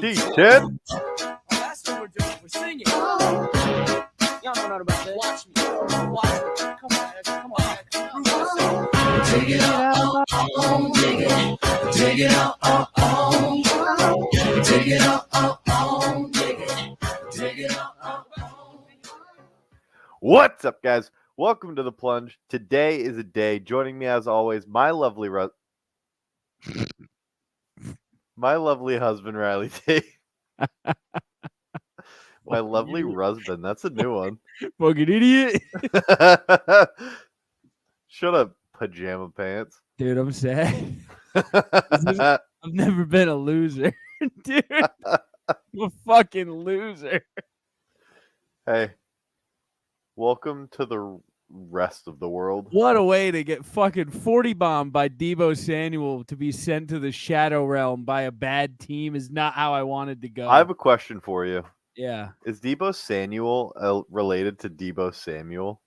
D10. That's what we're doing. We're singing. Y'all know nothing about that. Watch me. Come on, Ed. Come on. Take it out, dig it. Take it out, take it out, dig it. Take it out. What's up, guys? Welcome to the Plunge. Today is a day. Joining me, as always, my lovely husband, Riley T. My lovely husband. That's a new one. Fucking idiot. Shut up, pajama pants. Dude, I'm sad. I've never been a loser. Dude, I'm a fucking loser. Hey, welcome to the rest of the world. What a way to get fucking 40 bombed by Deebo Samuel to be sent to the Shadow Realm by a bad team is not how I wanted to go. I have a question for you. Yeah. Is Deebo Samuel related to Deebo Samuel?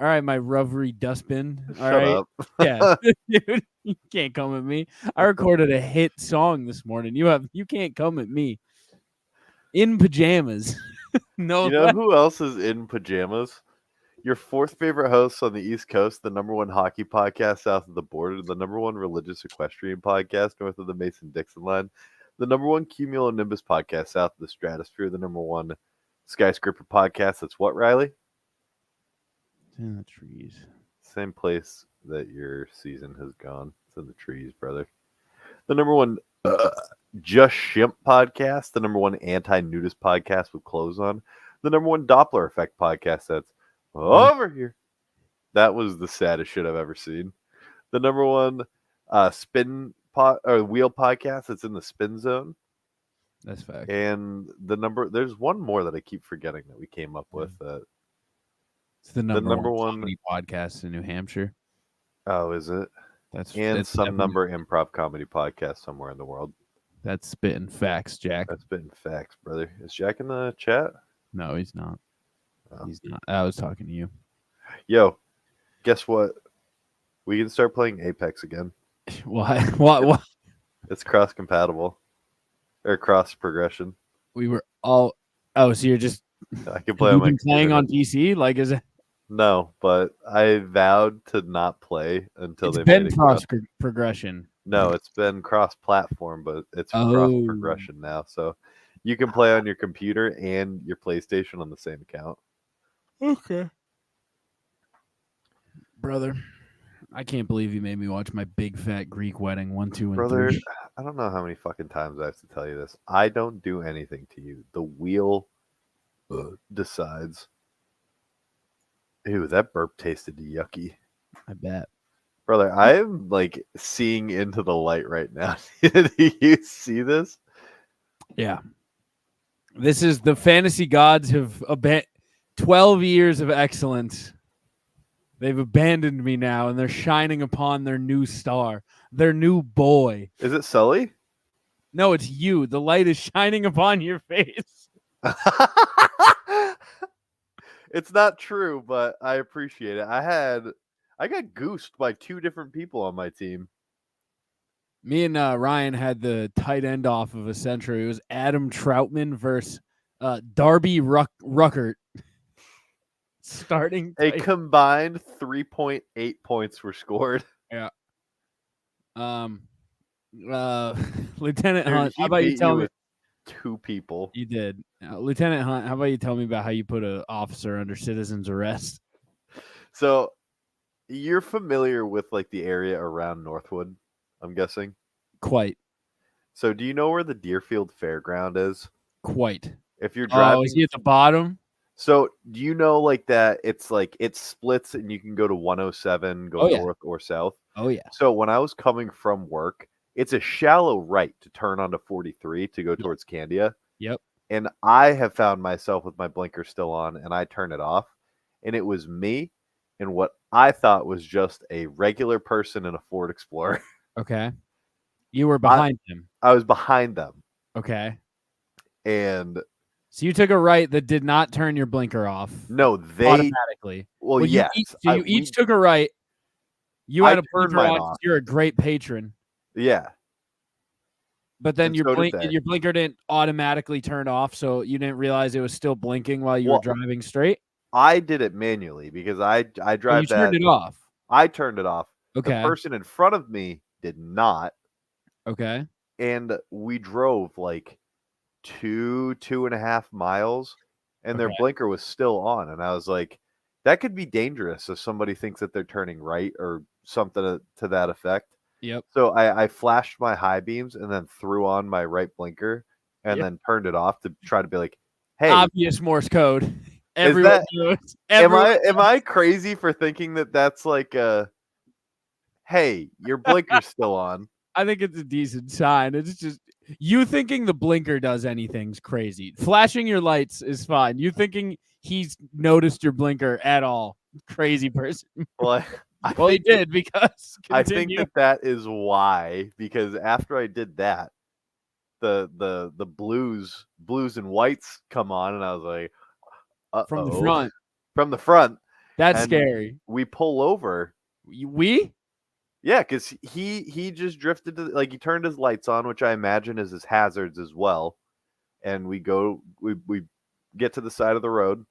All right, my rubbery dustbin. All Shut right. up. Yeah. Dude, you can't come at me. I recorded a hit song this morning. You can't come at me. In pajamas. No. You know who else is in pajamas? Your fourth favorite host on the East Coast, the number one hockey podcast south of the border, the number one religious equestrian podcast north of the Mason-Dixon line, the number one cumulonimbus podcast south of the stratosphere, the number one skyscraper podcast. That's what, Riley? In the trees. Same place that your season has gone. It's in the trees, brother. The number one Just Shimp podcast, the number one anti-nudist podcast with clothes on, the number one Doppler effect podcast that's over here. That was the saddest shit I've ever seen. The number one wheel podcast that's in the spin zone. That's fact. And there's one more that I keep forgetting that we came up with. It's the number one comedy podcast in New Hampshire. Oh, is it? That's some number improv comedy podcast somewhere in the world. That's spitting facts, Jack. That's spitting facts, brother. Is Jack in the chat? No, he's not. Oh. He's not. I was talking to you. Yo, guess what? We can start playing Apex again. Why? What? It's cross compatible or cross progression. We were all. Oh, so you're just. I can play on my playing on PC. Like, is it? No, but I vowed to not play until It's they been made it cross progression. No, it's been cross platform, but it's cross progression now. So you can play on your computer and your PlayStation on the same account. Okay. Brother, I can't believe you made me watch my big fat Greek wedding 1, 2, and Brother, 3. I don't know how many fucking times I have to tell you this. I don't do anything to you. The wheel decides. Ew, that burp tasted yucky. I bet. Brother, I am like seeing into the light right now. Do you see this? Yeah. This is the fantasy gods have 12 years of excellence. They've abandoned me now, and they're shining upon their new star, their new boy. Is it Sully? No, it's you. The light is shining upon your face. It's not true, but I appreciate it. I got goosed by 2 different people on my team. Me and Ryan had the tight end off of a century. It was Adam Troutman versus Darby Ruckert. Starting a combined 3.8 points were scored. Yeah. Lieutenant Hunt, how about you tell me? 2 people. You did. Lieutenant Hunt, how about you tell me about how you put an officer under citizen's arrest? So you're familiar with like the area around Northwood, I'm guessing? Quite. So do you know where the Deerfield Fairground is? Quite. If you're driving, is he at the bottom? So do you know like that it's like it splits and you can go to 107, go north or south? Oh yeah. So when I was coming from work, it's a shallow right to turn onto 43 to go towards Candia. Yep. And I have found myself with my blinker still on and I turn it off. And it was me and what I thought was just a regular person in a Ford Explorer. Okay. You were behind him. I was behind them. Okay. And so you took a right that did not turn your blinker off. No, they automatically. Well, yes. You each took a right. You had a blinker on. off. You're a great patron. Yeah. But then And so did they. your blinker didn't automatically turn off, so you didn't realize it was still blinking while you were driving straight. I did it manually because I Oh, drive you turned that. it off. I turned it off. The Okay. person in front of me did not, Okay. and we drove like 2.5 miles, and their Okay. blinker was still on, and I was like, that could be dangerous if somebody thinks that they're turning right or something to that effect. Yep. So I flashed my high beams and then threw on my right blinker and Yep. then turned it off to try to be like, hey, Obvious Morse code. is Everyone that knows. am I crazy for thinking that that's like a hey, your blinker's still on? I think it's a decent sign. It's just you thinking the blinker does anything's crazy. Flashing your lights is fine. You thinking he's noticed your blinker at all, crazy person. Well, I Well, he think that- did because I think continue. that is why, because after I did that, the blues and whites come on, and I was like, From the uh-oh. front. From the front. That's And scary. we pull over. We? Yeah, because he just drifted to like he turned his lights on, which I imagine is his hazards as well. And we get to the side of the road,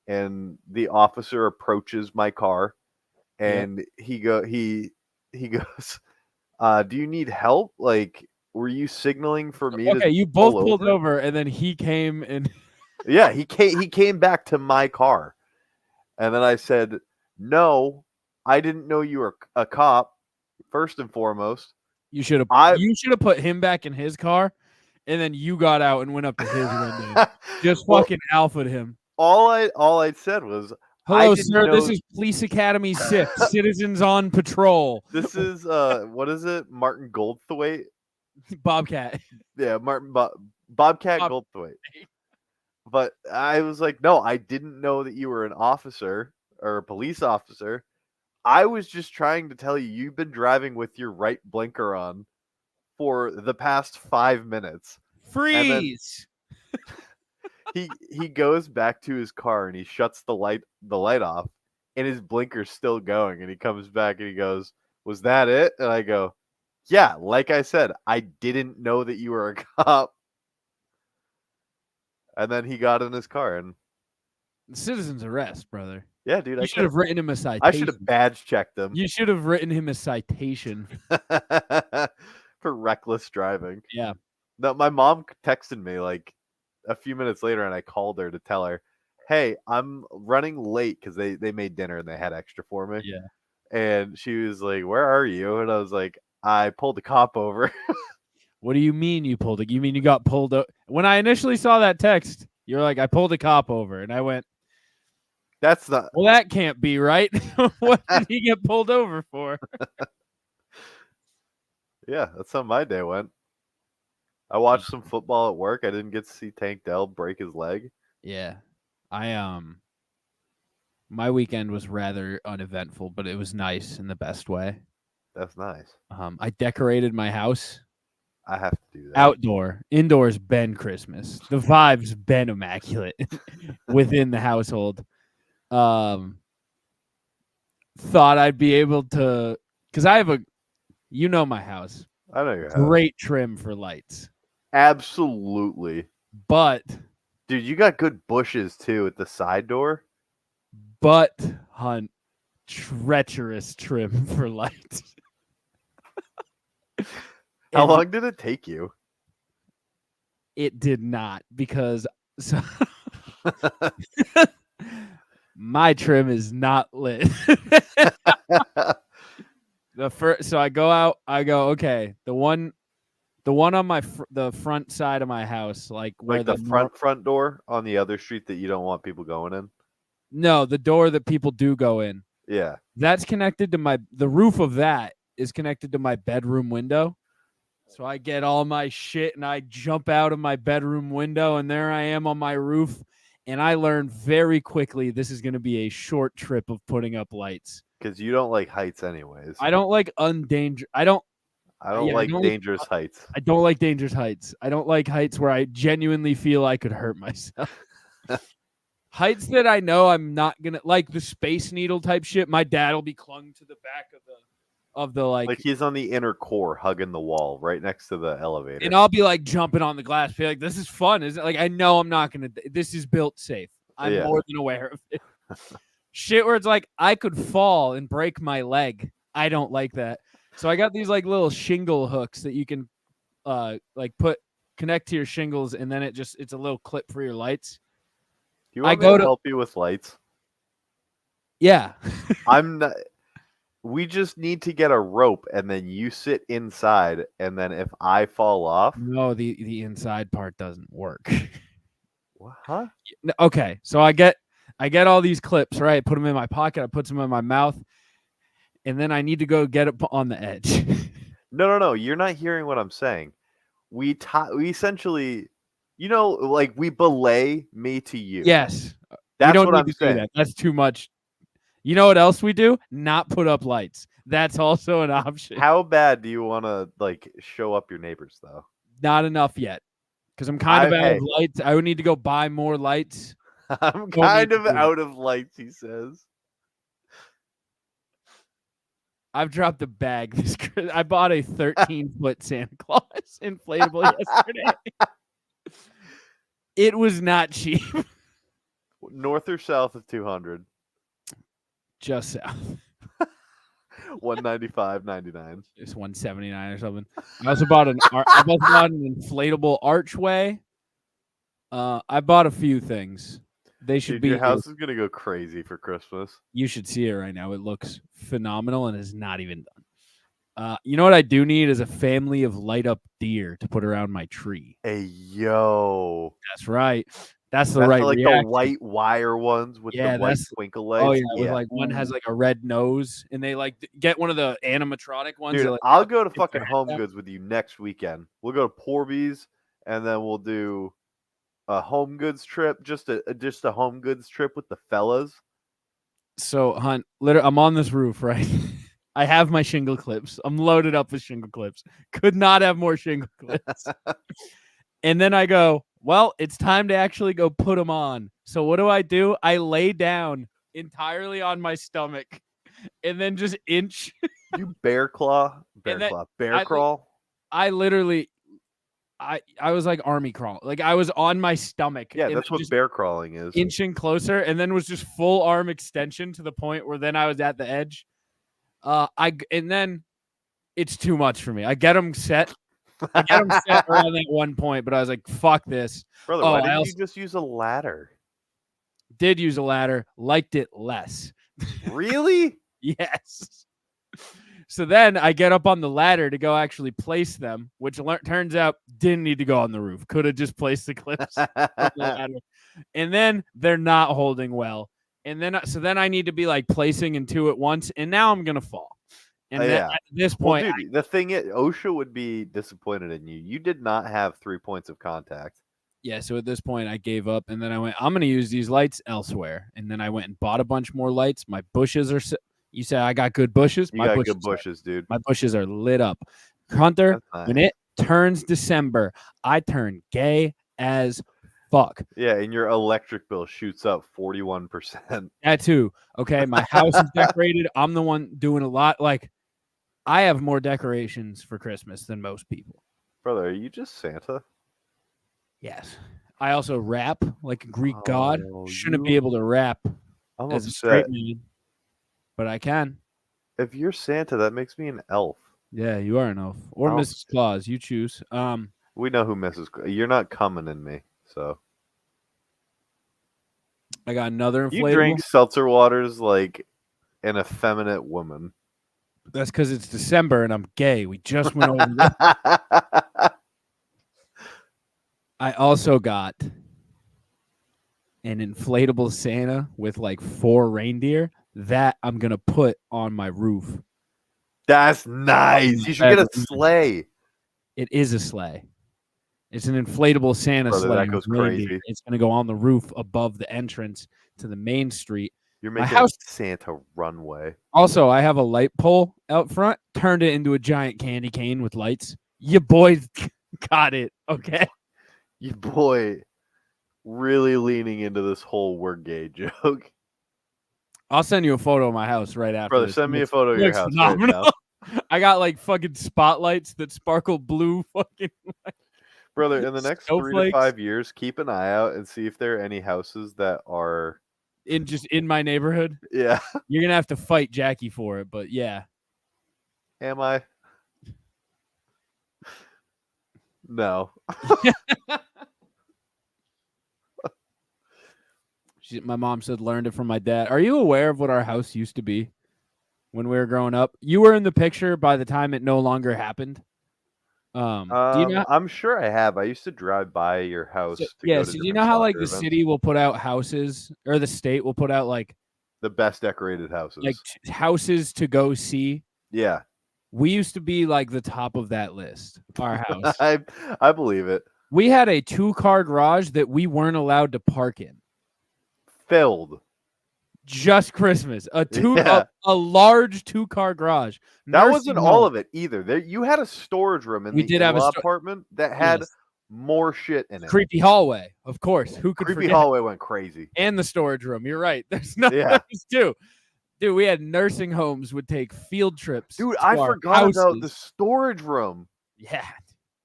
and the officer approaches my car, and he goes, do you need help? Like, were you signaling for me to Okay, you both pull pulled over? over, and then he came and Yeah, he came back to my car. And then I said, "No, I didn't know you were a cop, first and foremost." you should have put him back in his car, and then you got out and went up to his window. Just Well, fucking alphaed him. all I said was, Hello, didn't sir. This know- is Police Academy 6, Citizens on Patrol. this is what is it? Martin Goldthwait? Bobcat. Yeah, Bobcat Bob- Goldthwait. But I was like, "No, I didn't know that you were an officer or a police officer. I was just trying to tell you you've been driving with your right blinker on for the past 5 minutes." Freeze. He goes back to his car and he shuts the light off, and his blinker's still going, and he comes back and he goes, "Was that it?" And I go, "Yeah, like I said, I didn't know that you were a cop." And then he got in his car, and Citizen's arrest, brother. yeah, dude, You should have written him a citation. I should have badge checked him You should have written him a citation. for reckless driving. Yeah. No, my mom texted me like a few minutes later, and I called her to tell her, "Hey, I'm running late because they made dinner and they had extra for me." Yeah. And she was like, "Where are you?" And I was like, "I pulled the cop over." What do you mean you pulled it? You mean you got pulled over? When I initially saw that text, you're like, I pulled a cop over. And I went, That's not. well, that can't be right. What did he get pulled over for? Yeah, that's how my day went. I watched some football at work. I didn't get to see Tank Dell break his leg. Yeah. My weekend was rather uneventful, but it was nice in the best way. That's nice. I decorated my house. I have to do that. Outdoor, indoors been Christmas. The vibe's been immaculate within the household. Thought I'd be able to, because I have my house, I know your house. great trim for lights, Absolutely. but Dude, you got good bushes too at the side door. hunt treacherous trim for lights. How And long did it take you? It did not, because my trim is not lit. So I go out. I go, okay. The one on the front side of my house, like where Like the front door on the other street that you don't want people going in. No, the door that people do go in. Yeah. That's connected to the roof of that is connected to my bedroom window. So I get all my shit and I jump out of my bedroom window, and there I am on my roof. And I learned very quickly this is going to be a short trip of putting up lights. Because you don't like heights anyways. I don't like I don't like dangerous heights. I don't like dangerous heights. I don't like heights where I genuinely feel I could hurt myself. Heights that I know I'm not gonna, like the Space Needle type shit. My dad will be clung to the back of the Like he's on the inner core, hugging the wall, right next to the elevator. and I'll be like jumping on the glass, be like, "This is fun, isn't it?" Like I know I'm not gonna. This is built safe. I'm Yeah. more than aware of it. Shit, where it's like I could fall and break my leg. I don't like that. So I got these like little shingle hooks that you can like connect to your shingles, and then it's a little clip for your lights. Do you want me to help you with lights? Yeah. I'm not. We just need to get a rope, and then you sit inside, and then if I fall off, No, the inside part doesn't work. huh? Okay, so I get all these clips, right? Put them in my pocket. I put them in my mouth, and then I need to go get up on the edge. No. You're not hearing what I'm saying. We essentially, like we belay me to you. Yes, That's we don't what need I'm to saying. do that. That's too much. You know what else we do? Not put up lights. That's also an option. How bad do you want to like show up your neighbors though? Not enough yet, because I'm kind of out Hey. of lights. I would need to go buy more lights. I'm Don't kind need to of do it. out of lights, he says. I've dropped a bag this. I bought a 13-foot Santa Claus inflatable yesterday. It was not cheap. North or south of 200? Just south. 195.99. It's 179 or something. I also bought an inflatable archway. I bought a few things. They should Dude, be your house is gonna go crazy for Christmas. You should see it right now. It looks phenomenal and is not even done. You know what I do need is a family of light up deer to put around my tree. Hey yo. That's right. That's the That's right like reaction. the white wire ones with the white twinkle lights. Oh yeah, with like one has like a red nose, and they like get one of the animatronic ones. Dude, like, I'll go to fucking their Home head Goods with you next weekend. We'll go to Porby's, and then we'll do a Home Goods trip, just a Home Goods trip with the fellas. So, Hunt, literally, I'm on this roof, right? I have my shingle clips. I'm loaded up with shingle clips. Could not have more shingle clips. And then I go, well, it's time to actually go put them on. So what do? I lay down entirely on my stomach and then just inch. You bear crawl. I literally, I was like army crawl. Like I was on my stomach. Yeah, and that's what just bear crawling is. Inching closer, and then was just full arm extension to the point where then I was at the edge. And then it's too much for me. I get them set. Around that one point, but I was like, "Fuck this, brother." Why didn't you just use a ladder? Did use a ladder, liked it less. Really? Yes. So then I get up on the ladder to go actually place them, which turns out didn't need to go on the roof. Could have just placed the clips on the ladder. And then they're not holding well. And then I need to be like placing in two at once, and now I'm gonna fall. And at this point, well, dude, the thing is, OSHA would be disappointed in you. You did not have 3 points of contact. Yeah, so at this point, I gave up, and then I went, I'm going to use these lights elsewhere. And then I went and bought a bunch more lights. My bushes are you say I got good bushes? You got good bushes, dude. My bushes are lit up. Hunter, when it turns December, I turn gay as fuck. Yeah, and your electric bill shoots up 41%. That too. Okay, my house is decorated. I'm the one doing a lot. Like, I have more decorations for Christmas than most people. Brother, are you just Santa? Yes. I also rap like a Greek god. Shouldn't be able to rap as a straight man, but I can. If you're Santa, that makes me an elf. Yeah, you are an elf. Or Mrs. Claus. You choose. We know who Mrs. Claus. You're not coming in me, so. I got another inflatable. You drink seltzer waters like an effeminate woman. That's because it's December and I'm gay. We just went over that. I also got an inflatable Santa with like 4 reindeer that I'm going to put on my roof. That's nice. You should get a sleigh. It is a sleigh. It's an inflatable Santa sleigh. That goes crazy. It's going to go on the roof above the entrance to the main street. You're making a Santa runway. Also, I have a light pole out front. Turned it into a giant candy cane with lights. You boys got it, okay? You boy really leaning into this whole we're gay joke. I'll send you a photo of my house right after. Brother, send me a photo of your house right now. I got like fucking spotlights that sparkle blue. Fucking Brother, in the next 3 to snowflakes 5 years, keep an eye out and see if there are any houses that are. in my neighborhood. Yeah. You're gonna have to fight Jackie for it, but yeah. Am I? No. My mom said learned it from my dad. Are you aware of what our house used to be when we were growing up? You were in the picture by the time it no longer happened. Do you know? I'm sure I have. I used to drive by your house to go to So do you different know how like soccer the events. city will put out houses, or the state will put out like The best decorated houses. houses to go see? Yeah. We used to be like the top of that list. Our house. I believe it. We had a 2-car garage that we weren't allowed to park in. Filled. Just Christmas. Yeah. A large 2-car garage. That Nursing wasn't all home. of it either. There, you had a storage room in We the did have a in-law apartment that had Yes. more shit in it. Creepy hallway, of course. Who could Creepy forget? hallway went crazy. And the storage room. You're right. There's nothing Yeah. else too. Dude, we had nursing homes would take field trips. Dude, to I our forgot about houses. the storage room. Yeah.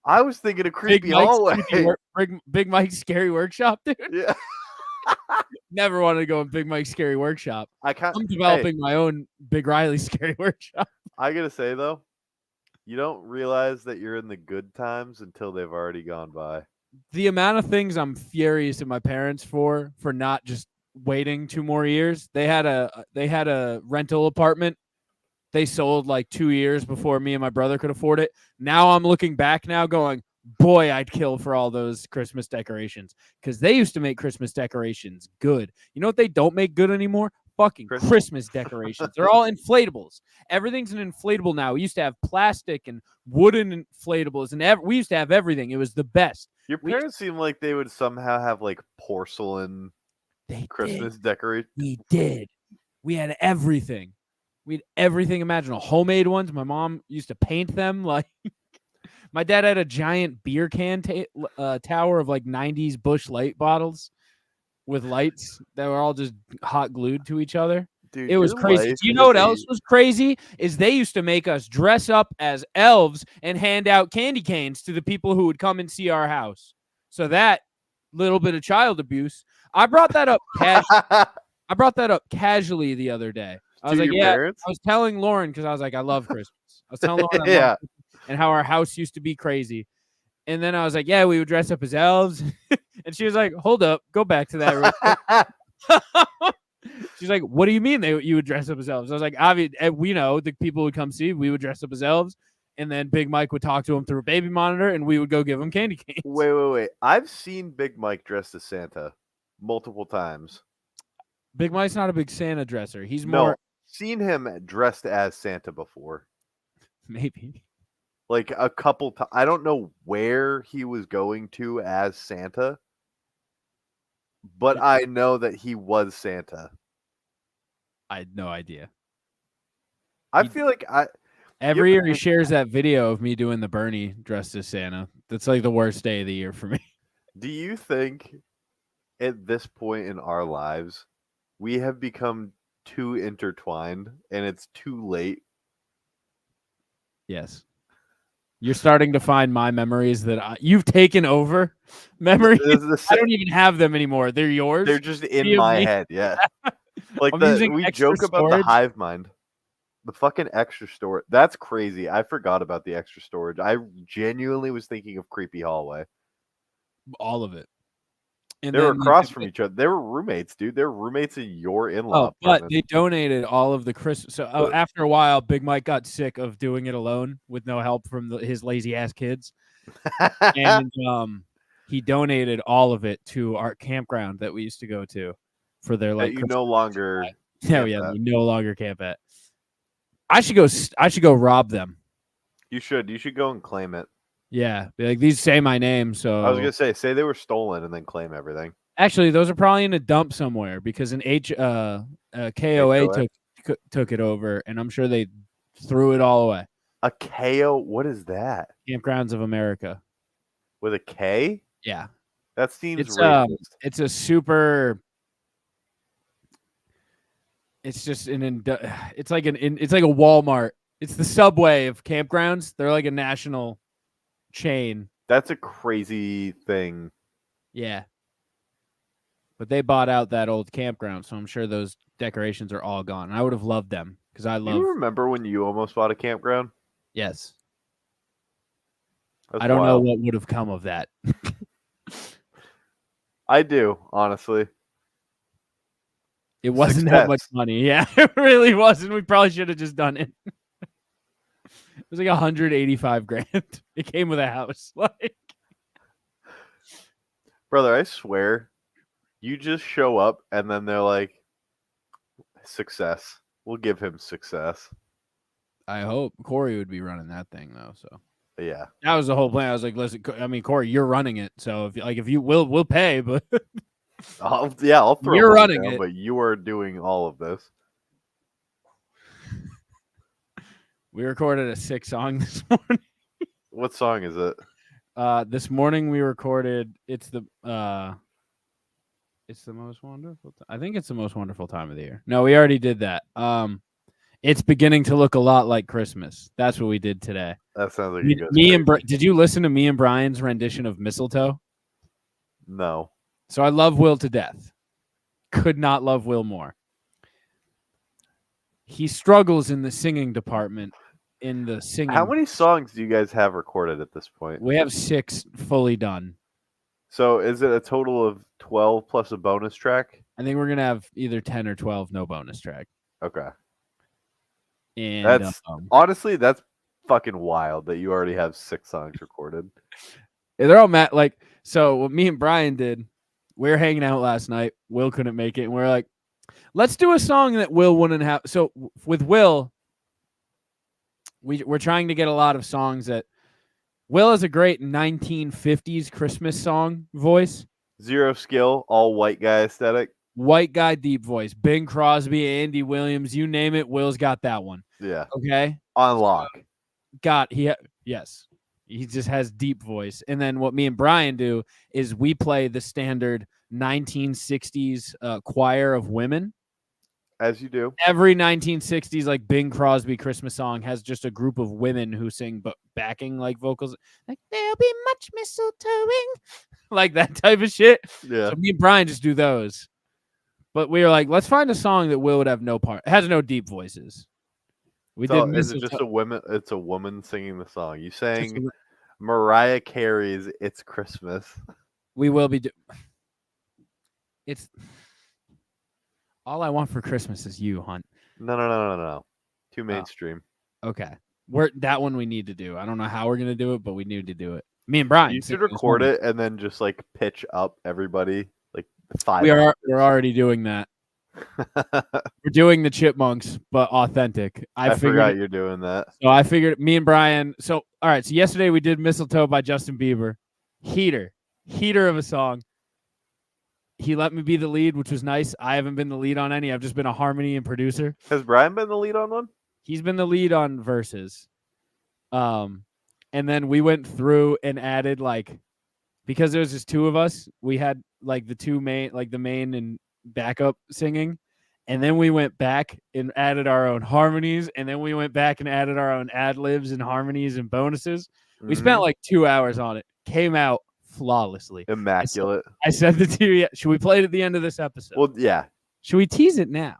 I was thinking of Big creepy Mike's hallway. Big Mike's Scary Workshop, dude. Yeah. Never wanted to go in Big Mike's Scary Workshop. I can't. I'm developing my own Big Riley Scary Workshop. I gotta say though, you don't realize that you're in the good times until they've already gone by. The amount of things I'm furious at my parents for not just waiting 2 more years. They had a rental apartment. They sold like 2 years before me and my brother could afford it. Now I'm looking back now going, boy, I'd kill for all those Christmas decorations, because they used to make Christmas decorations good. You know what they don't make good anymore? Fucking Christmas decorations. They're all inflatables. Everything's an inflatable now. We used to have plastic and wooden inflatables, and we used to have everything. It was the best. Your parents seem like they would somehow have like porcelain Christmas decorations. We did. We had everything. We had everything imaginable. Homemade ones. My mom used to paint them. Like my dad had a giant beer can tower of like 90s Busch Light bottles with lights that were all just hot glued to each other. Dude, it was crazy. Do you know what else was crazy? Is they used to make us dress up as elves and hand out candy canes to the people who would come and see our house. So that little bit of child abuse. I brought that up casually the other day. I was like, parents? I was telling Lauren, because I was like, I love Christmas. I was telling Lauren I love Christmas and how our house used to be crazy. And then I was like, yeah, we would dress up as elves. And she was like, hold up, go back to that real quick. She's like, what do you mean you would dress up as elves? I was like, obviously, we know the people would come see, we would dress up as elves. And then Big Mike would talk to him through a baby monitor, and we would go give him candy canes. Wait. I've seen Big Mike dressed as Santa multiple times. Big Mike's not a big Santa dresser. He's more... seen him dressed as Santa before. Maybe. Like a couple times. I don't know where he was going to as Santa, but I know that he was Santa. I had no idea. I feel like every year he shares that video of me doing the Bernie dressed as Santa. That's like the worst day of the year for me. Do you think at this point in our lives we have become too intertwined and it's too late? Yes. You're starting to find my memories that you've taken over. Memories. I don't even have them anymore. They're yours. They're just in my head. Yeah. Like we joke about the hive mind. The fucking extra storage. That's crazy. I forgot about the extra storage. I genuinely was thinking of creepy hallway. All of it. And they were across from each other. They were roommates, dude. They were roommates in your in-law apartment. But they donated all of the Christmas. So after a while, Big Mike got sick of doing it alone with no help from his lazy ass kids, and he donated all of it to our campground that we used to go to for their like. You no longer. Oh yeah, we no longer camp at. I should go rob them. You should. You should go and claim it. Yeah, be like, these say my name, so I was gonna say they were stolen and then claim everything. Actually, those are probably in a dump somewhere because an KOA took it over, and I'm sure they threw it all away. A KO? What is that? Campgrounds of America. With a K? Yeah, that seems racist. It's a super. It's just it's like a Walmart It's the Subway of campgrounds. They're like a national chain. That's a crazy thing. Yeah. But they bought out that old campground, so I'm sure those decorations are all gone. I would have loved them because I love. You remember when you almost bought a campground? Yes. That's I don't know wild. what would have come of that. I do, honestly. It wasn't that much Success. money. Yeah, it really wasn't. We probably should have just done it. It was like 185 grand. It came with a house. Like, Brother, I swear, you just show up and then they're like, success. We'll give him success. I hope Corey would be running that thing though. So Yeah. that was the whole plan. I was like, listen, I mean, Corey, you're running it. So if you we'll pay, but I'll throw You're money running down, it. but you are doing all of this. we recorded a 6 song this morning. What song is it? This morning we recorded. It's the most wonderful. I think it's the most wonderful time of the year. No, we already did that. It's beginning to look a lot like Christmas. That's what we did today. That sounds like Me and did you listen to me and Brian's rendition of Mistletoe? No. So I love Will to death. Could not love Will more. He struggles in the singing department. In the singing, How many songs do you guys have recorded at this point? we have 6 fully done. So is it a total of 12 plus a bonus track? I think we're gonna have either 10 or 12, no bonus track. Okay. And That's honestly, that's fucking wild that you already have 6 songs recorded. they're all mad. Like, so what me and Brian did, we were hanging out last night. Will couldn't make it, and we're like, let's do a song that Will wouldn't have. So with Will, we're trying to get a lot of songs that Will has a great 1950s Christmas song voice. Zero skill, all white guy aesthetic. White guy deep voice. Bing Crosby, Andy Williams, you name it, Will's got that one. Yeah. Okay? On lock. Yes. He just has deep voice. And then what me and Brian do is we play the standard 1960s choir of women. As you do. Every 1960s like Bing Crosby Christmas song has just a group of women who sing but backing like vocals like there'll be much mistletoeing, like that type of shit. Yeah. So me and Brian just do those. But we were like, let's find a song that Will would have no part. It has no deep voices. We So did. is it just a woman? It's a woman singing the song. You sang Mariah Carey's "It's Christmas." We will be. It's all I want for Christmas is you, Hunt. No. Too mainstream. Okay, that one we need to do. I don't know how we're gonna do it, but we need to do it. Me and Brian. You should record it and then just like pitch up everybody like 5. We're already doing that. We're doing the Chipmunks, but authentic. I forgot you're doing that. So I figured me and Brian. So all right. So yesterday we did "Mistletoe" by Justin Bieber. Heater of a song. He let me be the lead, which was nice. I haven't been the lead on any. I've just been a harmony and producer. Has Brian been the lead on one? He's been the lead on verses. And then we went through and added like, because there was just 2 of us, we had like the main and backup singing. And then we went back and added our own harmonies. And then we went back and added our own ad libs and harmonies and bonuses. We spent like 2 hours on it. Came out flawlessly. Immaculate. I said it to you. Should we play it at the end of this episode? Well, yeah. Should we tease it now?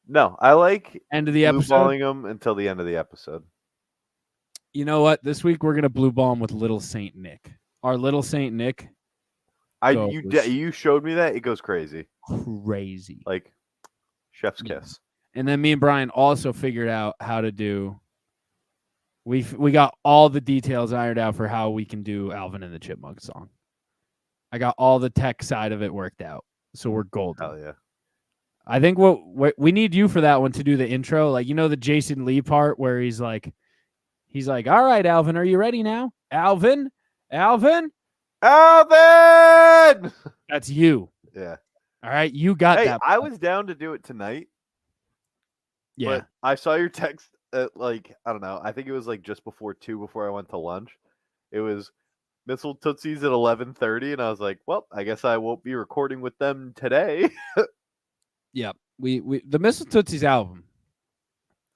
No, I like End of the blue episode. balling them until the end of the episode. You know what? This week we're gonna blue ball him with Little Saint Nick. Our Little Saint Nick. You showed me that. It goes crazy. Crazy. Like chef's kiss. And then me and Brian also figured out how to do. We got all the details ironed out for how we can do Alvin and the Chipmunks song. I got all the tech side of it worked out, so we're golden. Hell yeah! I think what we need you for that one to do the intro, like the Jason Lee part where he's like, all right, Alvin, are you ready now? Alvin. Alvin! That's you. Yeah. All right, you got that. I was down to do it tonight. Yeah. But I saw your text at like, I don't know. I think it was like just before 2 before I went to lunch. It was Missile Tootsies at 11:30 and I was like, well, I guess I won't be recording with them today. Yeah. We the Missile Tootsies album.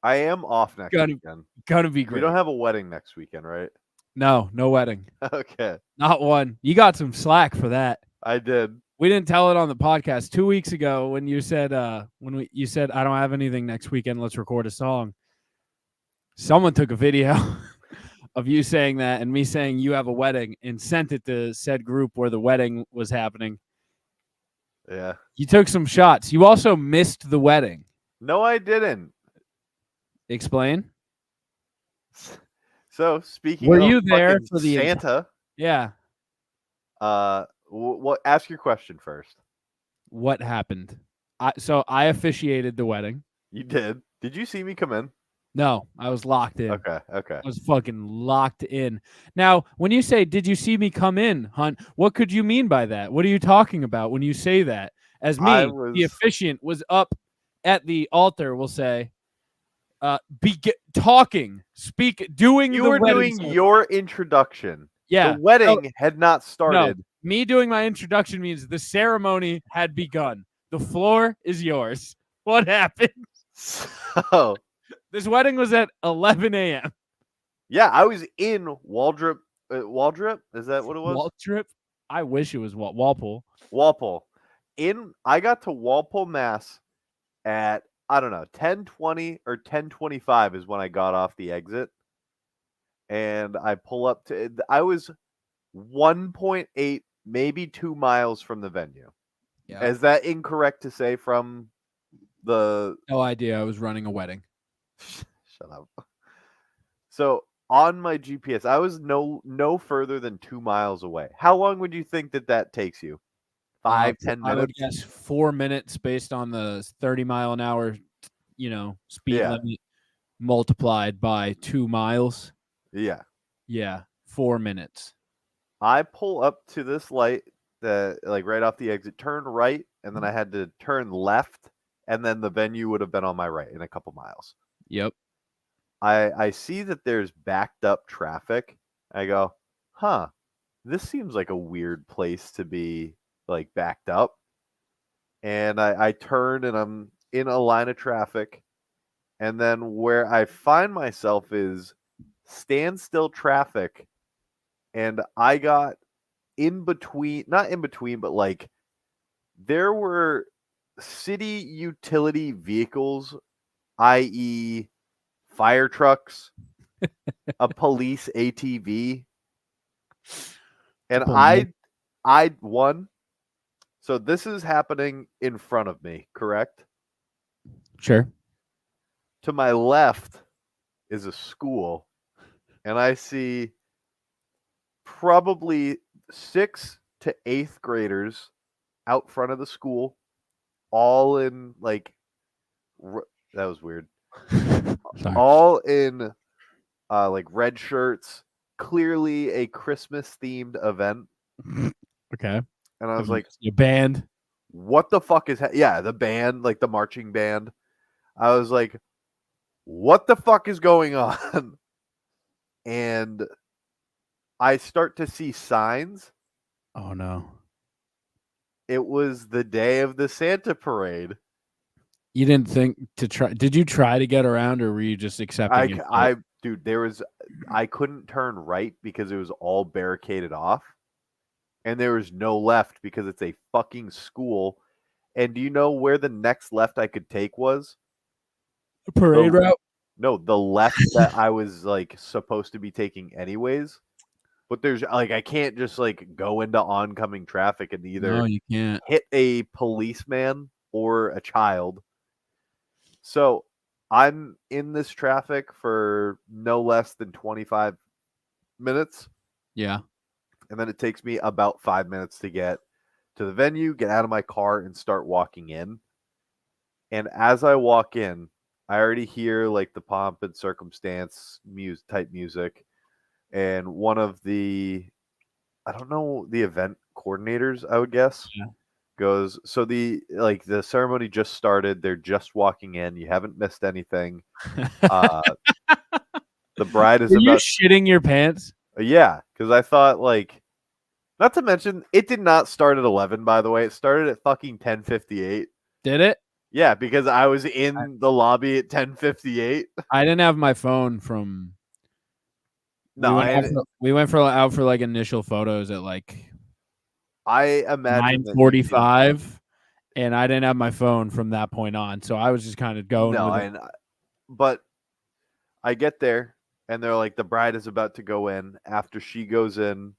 I am off next Gonna- weekend. Gonna be We great. don't have a wedding next weekend, right? No wedding. Okay. Not one. You got some slack for that. I did. We didn't tell it on the podcast 2 weeks ago when you said you said I don't have anything next weekend. Let's record a song. Someone took a video of you saying that and me saying you have a wedding and sent it to said group where the wedding was happening. Yeah. You took some shots. You also missed the wedding. No, I didn't. Explain. So speaking Were of you there fucking for the Santa, Yeah. what? Ask your question first. What happened? I officiated the wedding. You did. Did you see me come in? No, I was locked in. Okay. Okay. I was fucking locked in. Now, when you say, "Did you see me come in, Hunt?" What could you mean by that? What are you talking about when you say that? As me, the officiant was up at the altar. We'll say, talking, doing. You the were wedding doing ceremony. your introduction. Yeah. The wedding had not started. No, me doing my introduction means the ceremony had begun. The floor is yours. What happened? So This wedding was at 11 a.m. yeah, I was in Waldrop. Waldrop? Is that what it was? Waltrip? I wish it was Walpole. Walpole. I got to Walpole, Mass at, I don't know, 10:20 or 10:25 is when I got off the exit. And I pull up to, I was 1.8, maybe 2 miles from the venue. Yeah. Is that incorrect to say from the... No idea I was running a wedding. Shut up. So on my GPS, I was no further than 2 miles away. How long would you think that takes you? 5, 10 minutes? I would guess 4 minutes based on the 30-mile-an-hour, speed limit multiplied by 2 miles. Yeah. Yeah, 4 minutes. I pull up to this light, like right off the exit, turn right, and then I had to turn left, and then the venue would have been on my right in a couple miles. Yep. I see that there's backed up traffic. I go, huh, this seems like a weird place to be like backed up. And I turn and I'm in a line of traffic. And then where I find myself is standstill traffic. And I got in between, not in between, but like there were city utility vehicles, i.e., fire trucks, a police ATV, and I won. So this is happening in front of me, correct? Sure. To my left is a school, and I see probably 6th to 8th graders out front of the school, all in like that was weird. Sorry. All in like red shirts, clearly a Christmas themed event. Okay. And I was like, your band. what the fuck is the band, like the marching band. I was like, what the fuck is going on? And I start to see signs. Oh no. It was the day of the Santa parade. You didn't think to try? Did you try to get around, or were you just accepting it? Dude, I couldn't turn right because it was all barricaded off, and there was no left because it's a fucking school. And do you know where the next left I could take was? A parade route? No, the left that I was like supposed to be taking anyways. But there's like I can't just like go into oncoming traffic and either No, you can't. hit a policeman or a child. So I'm in this traffic for no less than 25 minutes. Yeah. And then it takes me about 5 minutes to get to the venue, get out of my car, and start walking in. And as I walk in, I already hear like the pomp and circumstance type music. And one of the, I don't know, the event coordinators, I would guess. Yeah. Goes, so the ceremony just started, they're just walking in, you haven't missed anything. The bride is Are you shitting your pants? Yeah, because I thought like, not to mention it did not start at 11, by the way. It started at fucking 10:58. Did it? Yeah, because I was in the lobby at 10:58. I didn't have my phone from. No, we went out for like initial photos at like I imagine that you didn't. 9:45, and I didn't have my phone from that point on. So I was just kind of going No, with it. but I get there and they're like, the bride is about to go in. After she goes in,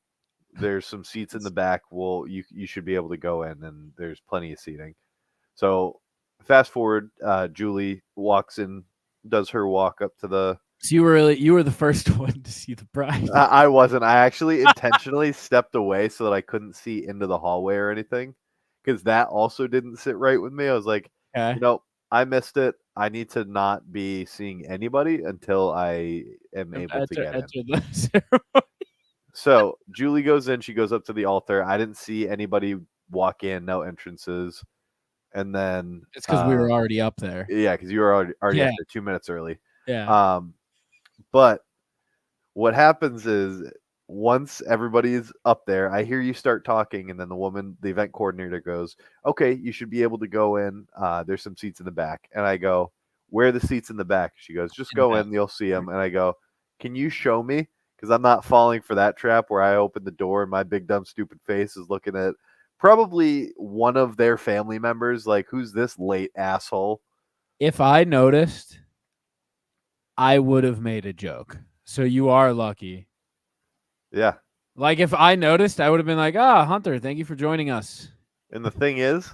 there's some seats in the back. Well, you should be able to go in, and there's plenty of seating. So fast forward, Julie walks in, does her walk up to the. So you were the first one to see the bride. I wasn't. I actually intentionally stepped away so that I couldn't see into the hallway or anything, because that also didn't sit right with me. I was like, Okay. I missed it. I need to not be seeing anybody until I am able to get in. the ceremony. So Julie goes in. She goes up to the altar. I didn't see anybody walk in. No entrances. And then It's because we were already up there. yeah, because you were already Yeah. up there 2 minutes early. Yeah. But what happens is once everybody's up there, I hear you start talking, and then the event coordinator goes, "Okay, you should be able to go in. There's some seats in the back." And I go, "Where are the seats in the back?" She goes, "Just go in, you'll see them." And I go, "Can you show me? Because I'm not falling for that trap where I open the door and my big dumb stupid face is looking at probably one of their family members, like, who's this late asshole?" If I noticed, I would have made a joke. So you are lucky. Yeah. Like if I noticed, I would have been like, "Ah, Hunter, thank you for joining us." And the thing is,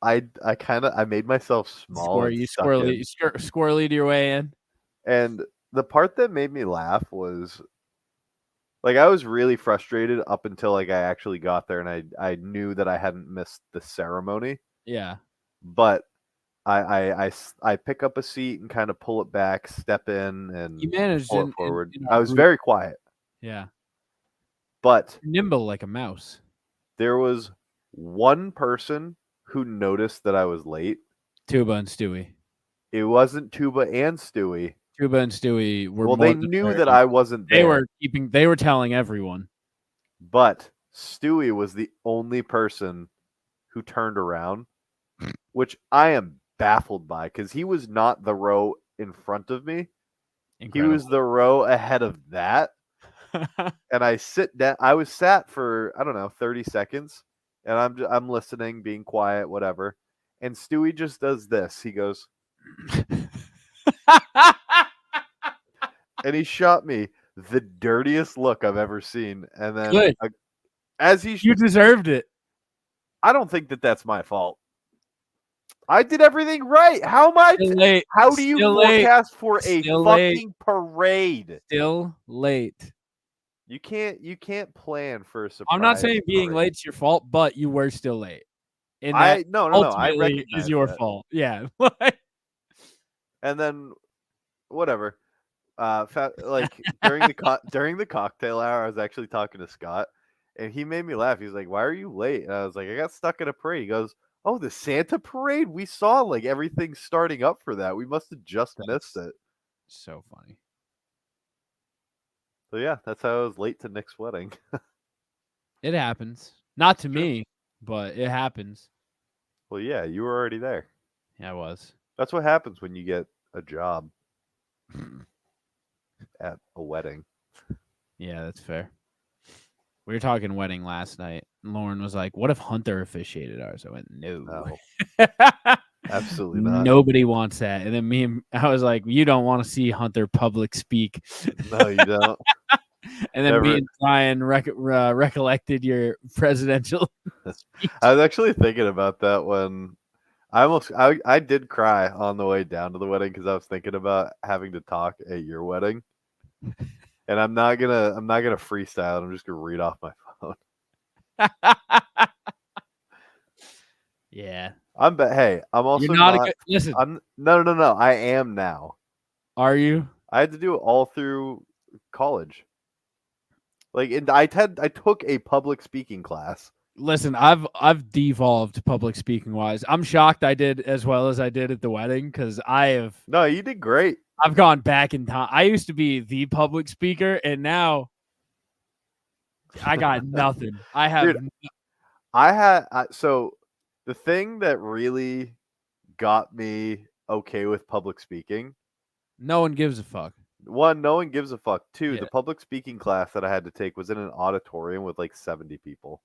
I made myself small and stuck in. Squirrely to your way in. And the part that made me laugh was, like, I was really frustrated up until like I actually got there and I knew that I hadn't missed the ceremony. Yeah. But I pick up a seat and kind of pull it back, step in, and You managed pull it in forward. in I our was group. very quiet, Yeah. but Nimble like a mouse. there was one person who noticed that I was late. Tuba and Stewie. It wasn't Tuba and Stewie. Tuba and Stewie were Well, more they than knew there. that I wasn't there. They were telling everyone. But Stewie was the only person who turned around, which I am baffled by, because he was not the row in front of me. Incredible. He was the row ahead of that. And I sit down. I was sat for, I don't know, 30 seconds, and I'm listening, being quiet, whatever. And Stewie just does this. He goes, and he shot me the dirtiest look I've ever seen. And then Good. as he You deserved it. I don't think that that's my fault. I did everything right. How am I? Still late. How do you Still late. forecast for a Still fucking parade? Still late. You can't plan for a surprise. I'm not saying being parade. late's your fault, but you were still late. And No. I ultimately recognize is your that. fault. Yeah. And then whatever. Like during the cocktail hour, I was actually talking to Scott, and he made me laugh. He's like, "Why are you late?" And I was like, "I got stuck in a parade." He goes, "Oh, the Santa parade? We saw like everything starting up for that. We must have just missed it." So funny. So yeah, that's how I was late to Nick's wedding. It happens. Not to me, but it happens. Well, yeah, you were already there. Yeah, I was. That's what happens when you get a job at a wedding. Yeah, that's fair. We were talking wedding last night. And Lauren was like, "What if Hunter officiated ours?" I went, "No, Absolutely not. Nobody wants that." And then I was like, "You don't want to see Hunter public speak." No, you don't. And then Never. me and Brian recollected your presidential. I was actually thinking about that when I did cry on the way down to the wedding, because I was thinking about having to talk at your wedding. And I'm not gonna freestyle it. I'm just gonna read off my phone. Yeah. I'm also You're not a good listen. No. I am now. Are you? I had to do it all through college. Like, and I took a public speaking class. Listen, I've devolved public speaking wise. I'm shocked I did as well as I did at the wedding, because No, you did great. I've gone back in time. I used to be the public speaker, and now I got nothing. I have. Dude, so the thing that really got me okay with public speaking. No one gives a fuck. One, no one gives a fuck. Two, Yeah. the public speaking class that I had to take was in an auditorium with like 70 people.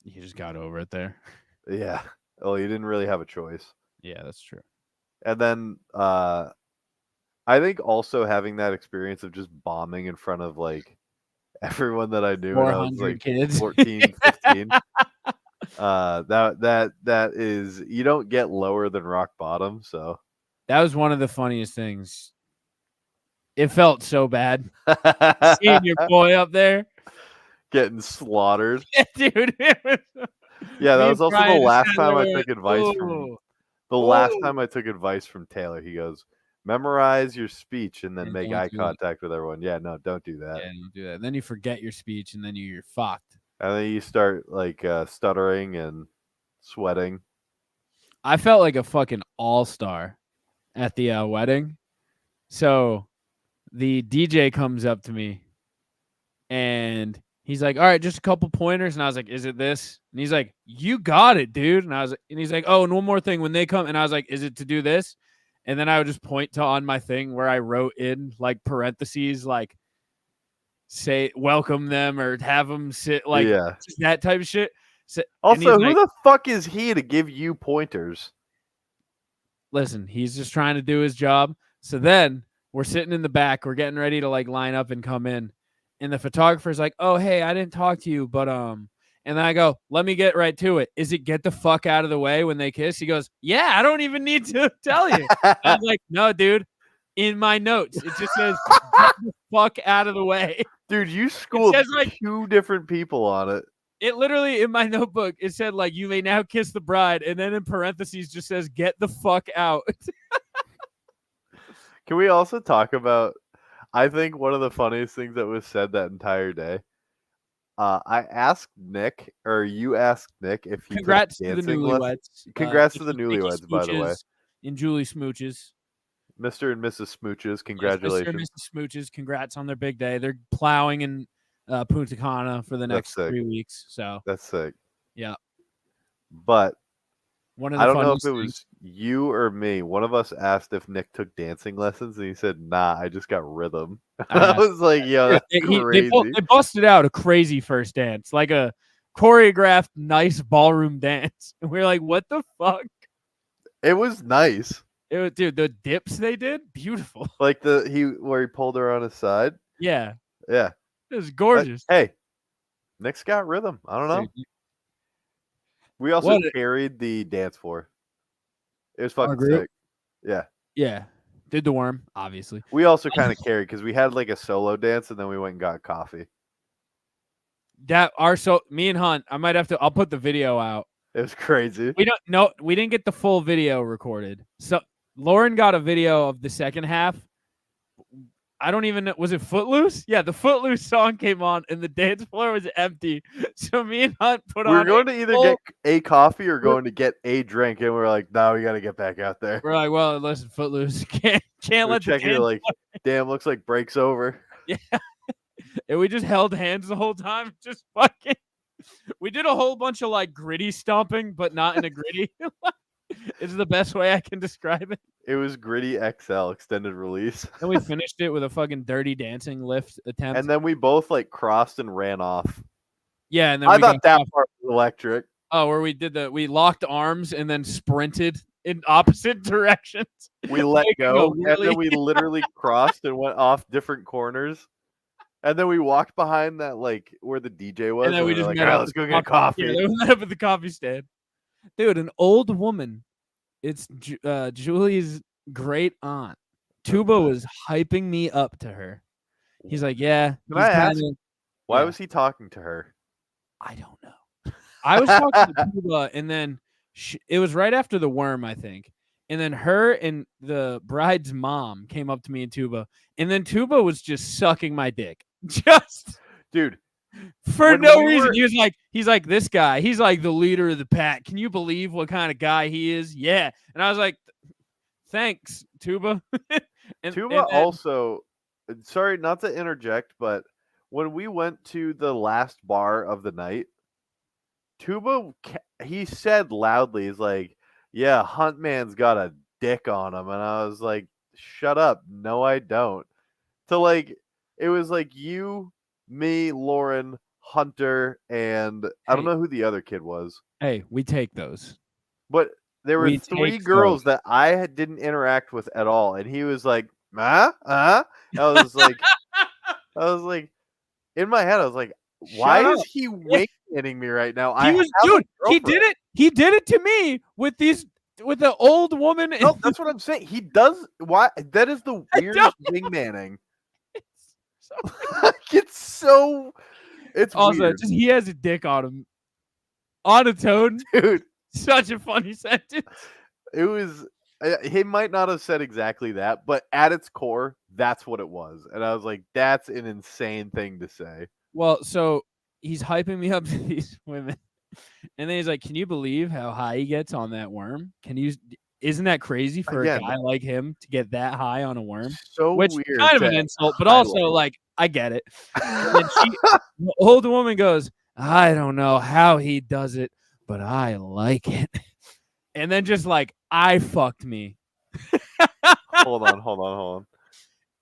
You just got over it there. Yeah. Well, you didn't really have a choice. Yeah, that's true. And then I think also having that experience of just bombing in front of like everyone that I knew when I was 400 like kids. 14, 15. That is, you don't get lower than rock bottom, so That was one of the funniest things. It felt so bad seeing your boy up there. getting slaughtered. Dude, it was, Yeah, that me was and also the Brian just last sat time there I and took went, advice from "Ooh, the last ooh." time I took advice from Taylor. He goes, memorize your speech and then And make don't eye do it. contact with everyone. Yeah, no, don't do that. Yeah, don't do that. Then you forget your speech, and then you're fucked. And then you start like stuttering and sweating. I felt like a fucking all-star at the wedding. So the DJ comes up to me and he's like, "All right, just a couple pointers." And I was like, "Is it this?" And he's like, "You got it, dude." And I was, and he's like, "Oh, and one more thing when they come." And I was like, "Is it to do this?" And then I would just point to on my thing where I wrote in like parentheses, like say welcome them or have them sit, like Yeah. just that type of shit. So, and Also, he's who like, the fuck is he to give you pointers? listen, he's just trying to do his job. So then we're sitting in the back, we're getting ready to like line up and come in. And the photographer's like, "Oh, hey, I didn't talk to you, but and then I go, "Let me get right to it. Is it get the fuck out of the way when they kiss?" He goes, "Yeah, I don't even need to tell you." I was like, "No, dude. In my notes, it just says get the fuck out of the way." Dude, you schooled says, like- 2 different people on it. It literally in my notebook, it said like, "You may now kiss the bride," and then in parentheses just says, "Get the fuck out." Can we also talk about, I think one of the funniest things that was said that entire day? I asked Nick, or you asked Nick if he Congrats took to the dancing lessons. newlyweds. Congrats to the Mickey newlyweds, by the way. Smooches and Julie Smooches. Mr. and Mrs. Smooches, Yes, Mr. congratulations. and Mrs. Smooches, congrats on their big day. They're plowing in Punta Cana for the next sick. 3 weeks. So That's sick. yeah, But one of the I don't know if funniest it things. was you or me. One of us asked if Nick took dancing lessons, and he said, "Nah, I just got rhythm." I asked- was like, "Yo, that's They crazy." busted out a crazy first dance, like a choreographed, nice ballroom dance. And we were like, "What the fuck?" It was nice. It was, dude, the dips they did, beautiful. Like where he pulled her on his side. Yeah, Yeah. it was gorgeous. Hey, Nick's got rhythm. I don't know. Dude, We also What a- carried the dance floor. It was Our fucking group? sick. Yeah. yeah, did the worm, obviously. We also kind of carried because we had like a solo dance and then we went and got coffee. Me and Hunt, I might have to. I'll put the video out. It was crazy. We didn't get the full video recorded. So Lauren got a video of the second half. I don't even know. Was it Footloose? Yeah, the Footloose song came on and the dance floor was empty. So me and Hunt put We were on. going to either get a coffee or going to get a drink, and we are like, "No, we got to get back out there." We're like, well, listen, Footloose can't We're let the checking it dance. like, "Damn, looks like break's over." And we just held hands the whole time. Just fucking. We did a whole bunch of like gritty stomping, but not in a gritty. It's the best way I can describe it. It was Gritty XL extended release, And we finished it with a fucking dirty dancing lift attempt. and then we both like crossed and ran off. yeah, and then I we thought got that part was electric. where we locked arms and then sprinted in opposite directions. We let Making a go, and wheelie. then we literally crossed and went off different corners. And then we walked behind that, like, where the DJ was. And then we just like, met "All right, up let's at go the get coffee. Yeah, we met up at the coffee stand. Dude, an old woman. It's Julie's great aunt. Tuba was hyping me up to her. He's like, yeah. Can I ask, kinda- why yeah. was he talking to her? I don't know. I was talking to Tuba, and then it was right after the worm, I think. And then her and the bride's mom came up to me and Tuba, and then Tuba was just sucking my dick, just Dude, for when no we reason. were- He's like this guy. He's like the leader of the pack. Can you believe what kind of guy he is? Yeah. And I was like, thanks, Tuba. Tuba then- also, sorry, not to interject, but when we went to the last bar of the night, Tuba, he said loudly, he's like, yeah, Huntman's got a dick on him. And I was like, shut up. No, I don't. So, like, it was like you, me, Lauren, Hunter, and I don't Hey. know who the other kid was. Hey, we take those. But there were We 3 take girls those. that I didn't interact with at all. And he was like, huh? Huh? I was like, in my head, I was like, why Shut up. is he wingmanning me right now? I He have was, a dude. He girlfriend. did it. He did it to me with the old woman. No, that's what I'm saying. He does. Why? That is the I weirdest wingmanning. It's so. It's also, weird, just he has a dick on him. On a toad. dude. Such a funny sentence. It was. He might not have said exactly that, but at its core, that's what it was. And I was like, "That's an insane thing to say." Well, so he's hyping me up to these women, and then he's like, "Can you believe how high he gets on that worm? Isn't that crazy for Again, a guy like him to get that high on a worm?" So Which weird. kind of an to insult, but also highlight. like I get it. And then the old woman goes, "I don't know how he does it, but I like it." And then just like I fucked me. Hold on.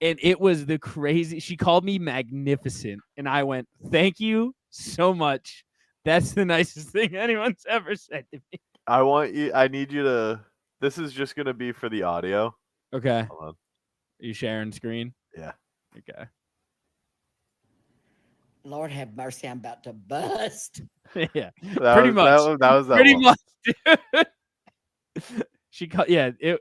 And it was the crazy. She called me magnificent, and I went, "Thank you so much. That's the nicest thing anyone's ever said to me." I need you to. This is just gonna be for the audio. Okay, Hold on. are you sharing screen? Yeah. Okay. Lord have mercy, I'm about to bust. Yeah, That pretty was, much. That was that Pretty one. much. Dude. She called. Yeah, it.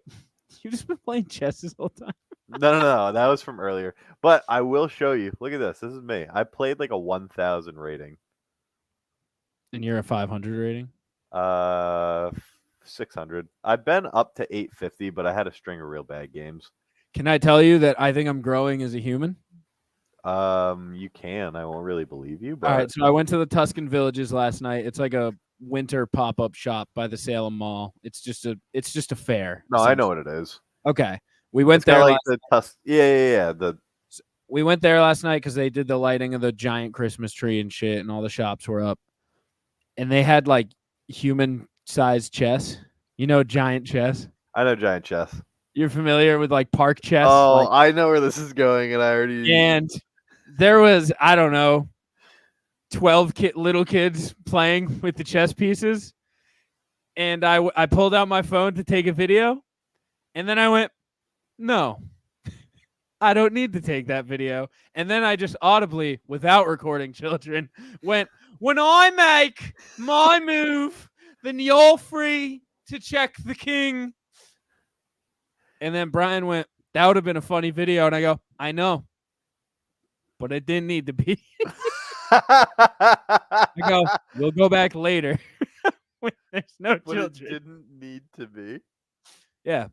You just been playing chess this whole time. No. That was from earlier. But I will show you. Look at this. This is me. I played like a 1,000 rating. And you're a 500 rating. 600. I've been up to 850, but I had a string of real bad games. Can I tell you that I think I'm growing as a human? You can. I won't really believe you, but All right, so I went to the Tuscan Villages last night. It's like a winter pop-up shop by the Salem Mall. It's just a fair. no, I know what it is. Okay, we went It's kind there. of like the yeah. We went there last night because they did the lighting of the giant Christmas tree and shit, and all the shops were up. And they had like human-sized chess. You know, giant chess. I know giant chess. You're familiar with like park chess? Oh, Like, I know where this is going, and I already. and there was, I don't know, 12 little kids playing with the chess pieces. And I pulled out my phone to take a video. And then I went, no, I don't need to take that video. And then I just audibly, without recording children, went, when I make my move, then you're free to check the king. And then Brian went, that would have been a funny video. And I go, I know, but it didn't need to be. I go, we'll go back later when there's no But it children. didn't need to be. Yeah,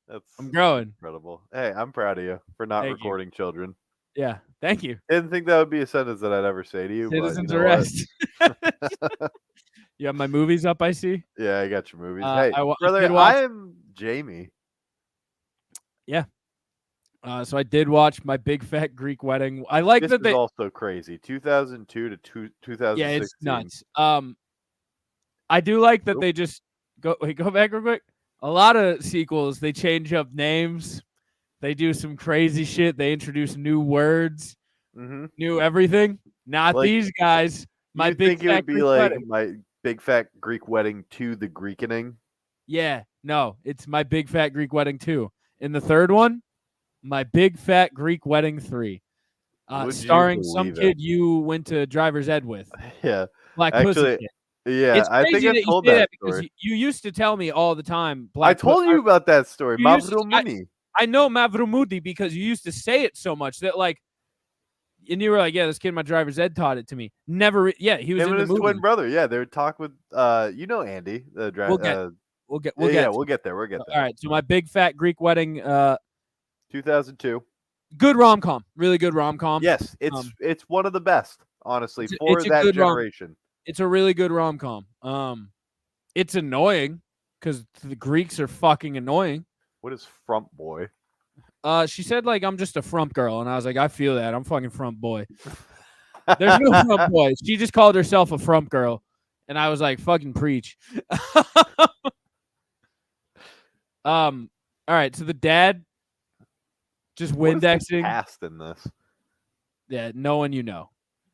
That's I'm growing. incredible. Hey, I'm proud of you for not Thank you. recording children. Yeah, thank you. Didn't think that would be a sentence that I'd ever say to you. Citizens but you know arrest. You have my movies up, I see. Yeah, I got your movies. I Hey, did brother, watch- I am Jamie. So I did watch My Big Fat Greek Wedding. I like This that is they. also crazy. 2002 to 2016. Yeah, it's nuts. I do like that they just go back real quick. A lot of sequels, they change up names. They do some crazy shit. They introduce new words, Mm-hmm. new everything. Not Like, these guys. My you Big think it Fat would be Greek like Wedding. My Big Fat Greek Wedding to the Greekening? Yeah, no, it's My Big Fat Greek Wedding 2. In the third one, My Big Fat Greek Wedding 3. Would you Starring some believe it? kid you went to driver's ed with. Yeah, Black Pussy actually, Kid. yeah. It's I crazy think that I told you say that because story. you used to tell me all the time. I told you about that story. You used to- Mavrumuni. I know Mavrumudi because you used to say it so much that like, and you were like, yeah, this kid in my driver's ed taught it to me. Never, he was Him in and the his movie. twin brother. Yeah, they would talk with you know Andy, the driver. We'll get We'll to get there. We'll get there. All right, so My Big Fat Greek Wedding, 2002. good rom-com, really good rom-com. Yes, it's one of the best, honestly, for it's a that good generation. It's a really good rom-com. It's annoying because the Greeks are fucking annoying. What is Frump Boy? She said like I'm just a frump girl, and I was like, I feel that. I'm fucking frump boy. There's no frump boy. She just called herself a frump girl, and I was like, fucking preach. All right. So the dad just What is the Windexing. cast in this? Yeah, no one you know.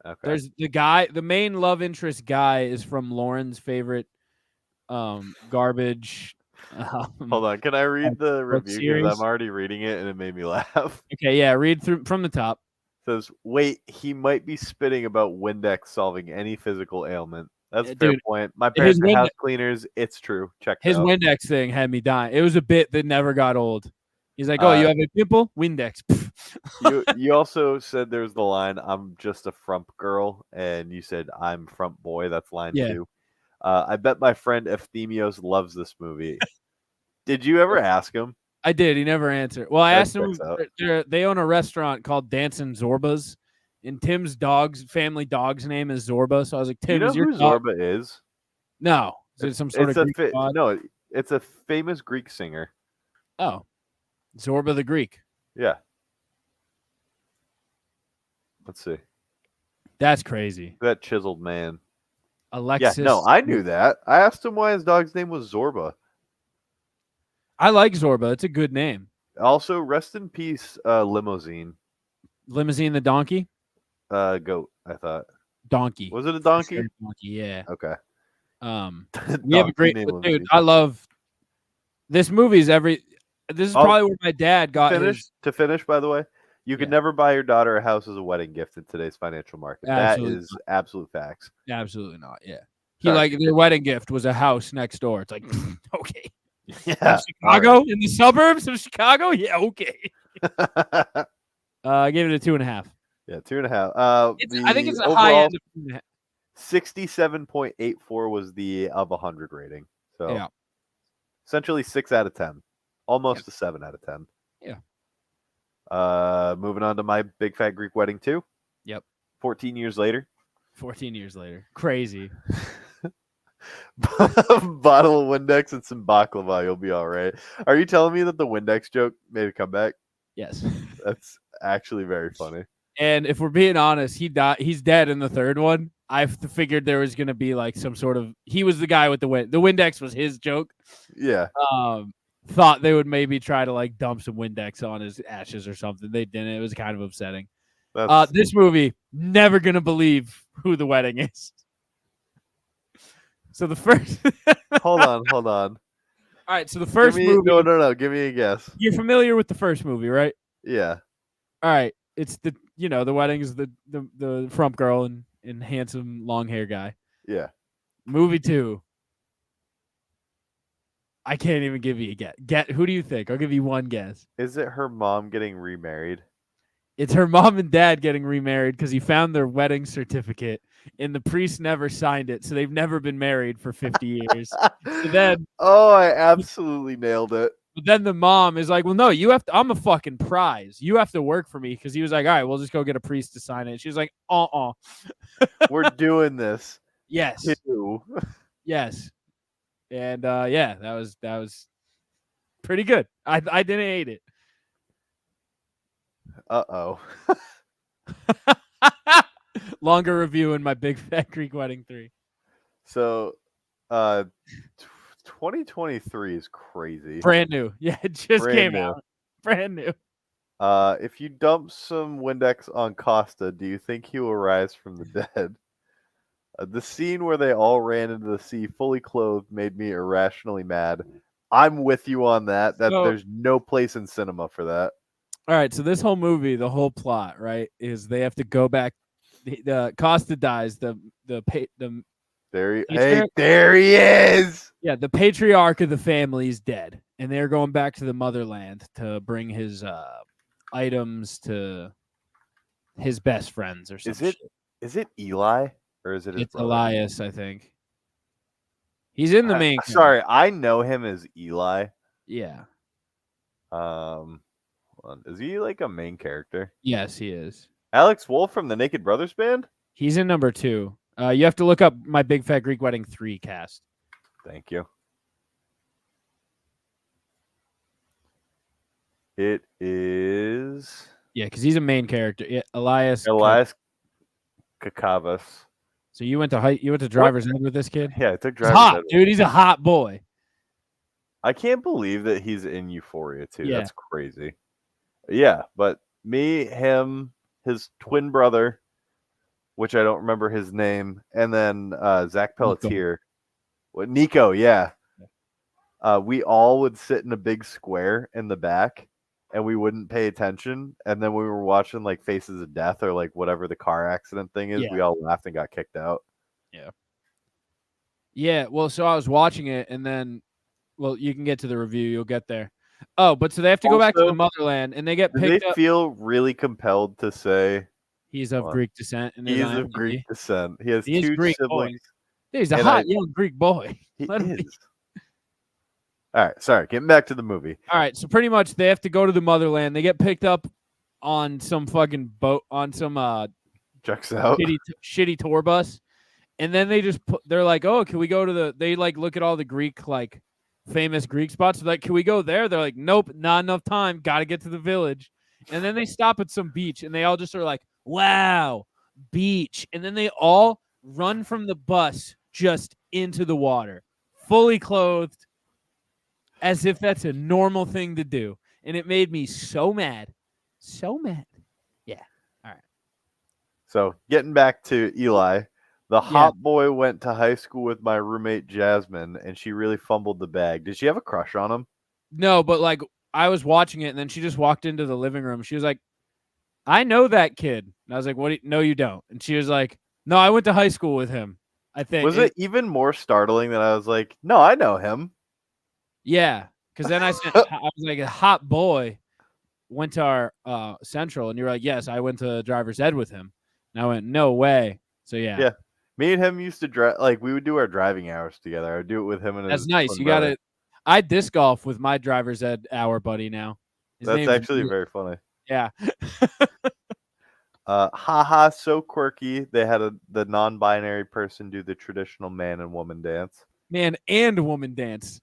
Okay. There's the guy, the main love interest guy is from Lauren's favorite garbage. Hold on. Can I read the book review? Because series. I'm already reading it and it made me laugh. Okay, yeah, read through from the top. Says, wait, he might be spitting about Windex solving any physical ailment. That's a fair Dude, point. My his parents are Windex- house cleaners. It's true. Check it His out. Windex thing had me dying. It was a bit that never got old. He's like, "Oh, you have a pimple? Windex." You also said there's the line, I'm just a frump girl, and you said I'm frump boy. That's line Yeah. 2. I bet my friend Ephthemios loves this movie. Did you ever ask him? I did. He never answered. Well, I That asked him. checks out. They own a restaurant called Dancing Zorba's, and Tim's family dog's name is Zorba. So I was like, Do "Tim, you know is your who dog?" Zorba is? No, is it some sort of Greek god? No, it's a famous Greek singer. Oh, Zorba the Greek. Yeah. Let's see. That's crazy. That chiseled man. Alexis. Yeah, no, I knew that. I asked him why his dog's name was Zorba. I like Zorba. It's a good name. Also, rest in peace, Limousine. Limousine the donkey. Goat, I thought. Donkey. Was it a donkey? Sure, donkey. Yeah. Okay. We have a great dude. I love this movie's This is probably where my dad got To finish, by the way, you can never buy your daughter a house as a wedding gift in today's financial market. Absolutely that is absolute facts. Absolutely not. Yeah. Sorry. Their wedding gift was a house next door. It's like, okay. Yeah. Chicago in the suburbs of Chicago? Yeah, okay. I gave it a 2.5. Yeah, 2.5. I think it's a high end of 2.5. 67.84 was the of 100 rating. So Yeah. essentially 6 out of 10. Almost a 7 out of 10. Yeah. Moving on to My Big Fat Greek Wedding 2. Yep. 14 years later. 14 years later. Crazy. Bottle of Windex and some baklava. You'll be all right. Are you telling me that the Windex joke made a comeback? Yes. That's actually very funny. And if we're being honest, he's dead in the third one. I figured there was going to be like some sort of, he was the guy with the Windex was his joke. Yeah. Thought they would maybe try to like dump some Windex on his ashes or something. They didn't. It was kind of upsetting. This movie, never going to believe who the wedding is. So the first. Hold on. All right. So the first movie. No. Give me a guess. You're familiar with the first movie, right? Yeah. All right. It's the wedding is the frump girl and handsome long hair guy. Yeah. Movie 2. I can't even give you a guess. Who do you think? I'll give you one guess. Is it her mom getting remarried? It's her mom and dad getting remarried because he found their wedding certificate and the priest never signed it, so they've never been married for 50 years. I absolutely nailed it. But then the mom is like, well, no, I'm a fucking prize. You have to work for me, because he was like, all right, we'll just go get a priest to sign it. She was like, We're doing this. Yes. Too. Yes. And that was pretty good. I didn't hate it. Uh-oh. Longer review in My Big Fat Greek Wedding 3. So 2023 is crazy. Brand new. Yeah, it just came out. Brand new. If you dump some Windex on Costa, do you think he will rise from the dead? The scene where they all ran into the sea fully clothed made me irrationally mad. I'm with you on that. There's no place in cinema for that. All right, so this whole movie, the whole plot, right, is they have to go back. The Costa dies. There he is. Yeah, the patriarch of the family is dead, and they're going back to the motherland to bring his items to his best friends or something. Is it Eli or is it? It's Elias, I think. He's in the main. Sorry, I know him as Eli. Yeah. Is he like a main character? Yes, he is. Alex Wolff from the Naked Brothers band? He's in number 2. You have to look up My Big Fat Greek Wedding 3 cast. Thank you. It is. Yeah, because he's a main character. Yeah, Elias Kakavas. So you went to driver's ed with this kid? Yeah, I took He's driver's hot, ed. dude. He's a hot boy. I can't believe that he's in Euphoria too. Yeah. That's crazy. Yeah, but me, him, his twin brother, which I don't remember his name, and then Zach Nico. Pelletier. What Nico, yeah. We all would sit in a big square in the back and we wouldn't pay attention. And then when we were watching like Faces of Death or like whatever the car accident thing is, Yeah. we all laughed and got kicked out. Yeah, well, so I was watching it, and then, well, you can get to the review. You'll get there. Oh, but so they have to go back to the Also, motherland, and they get Do they picked up. feel really compelled to say He's of Hold on. Greek descent. In his he's of IMDb. Greek descent? He has He is two Greek boy. siblings. Dude, he's a And hot young Greek boy. He Let him be. is. All right, sorry. Getting back to the movie. All right, so pretty much they have to go to the motherland. They get picked up on some fucking boat, on some Checks out. shitty tour bus, and then they just they're like, oh, can we go to the? They like look at all the Greek like famous Greek spots. They're like, can we go there? They're like, nope, not enough time. Got to get to the village, and then they stop at some beach, and they all just are like, wow, beach, and then they all run from the bus just into the water, fully clothed, as if that's a normal thing to do. And it made me so mad. So mad. Yeah. All right. So getting back to Eli, the hot boy went to high school with my roommate Jasmine, and she really fumbled the bag. Did she have a crush on him? No, but like I was watching it, and then she just walked into the living room. She was like, I know that kid. And I was like, what? No, you don't. And she was like, no, I went to high school with him. I think. Was it even more startling that I was like, no, I know him? Yeah. Because then I was like, a hot boy went to our central, and you were like, yes, I went to driver's ed with him. And I went, no way. So yeah. Me and him used to drive. Like we would do our driving hours together. I would do it with him and That's his nice. twin You got brother. it. I disc golf with my driver's ed hour buddy now. That's actually very funny. Yeah. Haha, so quirky. They had the non-binary person do the traditional man and woman dance. Man and woman dance.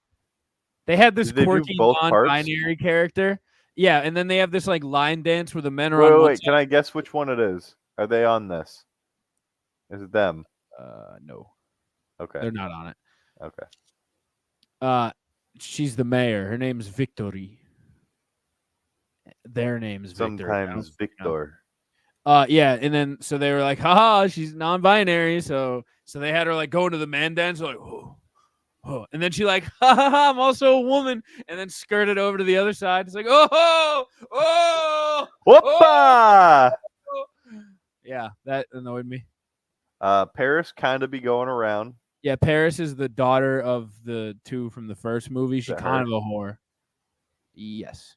They had this Did they do quirky both parts? non-binary character. Yeah, and then they have this like line dance where the men are on one Wait, side. can I guess which one it is? Are they on this? Is it them? No. Okay. They're not on it. Okay. She's the mayor. Her name's Victory. Their name is Victory. Sometimes Victor. Yeah, and then so they were like, haha, she's non-binary, so they had her like go into the man dance, like, oh, and then she like, ha ha ha, I'm also a woman, and then skirted over to the other side. It's like, oh, Whoopa! Yeah, that annoyed me. Paris kind of be going around. Yeah, Paris is the daughter of the two from the first movie. She's that kind her? of a whore. Yes,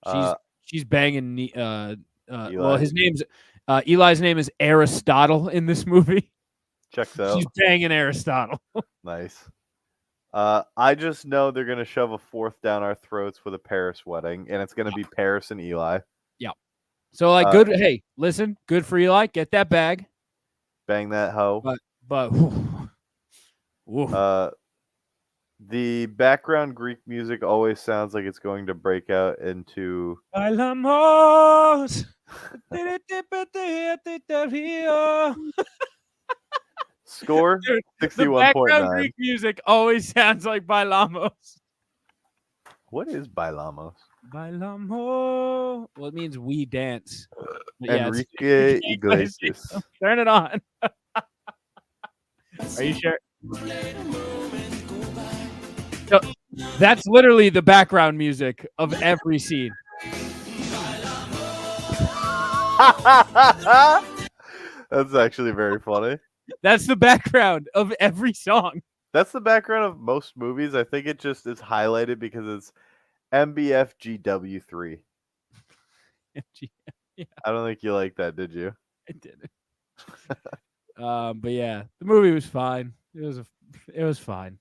Uh, she's banging. Well, Eli. his name's Eli's name is Aristotle in this movie. Checks out. She's banging Aristotle. Nice. I just know they're gonna shove a fourth down our throats with a Paris wedding, and it's gonna be Paris and Eli. So like, good. Hey, listen, good for Eli. Get that bag. Bang that hoe. But The background Greek music always sounds like it's going to break out into Bailamos. score Dude, the 61.9. background Greek music always sounds like Bailamos. What is Bailamos? Bailamos. Well, it means we dance. But yeah, Enrique Iglesias. Turn it on. Are you sure? So, that's literally the background music of every scene. That's actually very funny. That's the background of every song. That's the background of most movies. I think it just is highlighted because it's MBFGW3. Yeah, I don't think you like that, did you? I didn't. But yeah, the movie was fine. It was fine.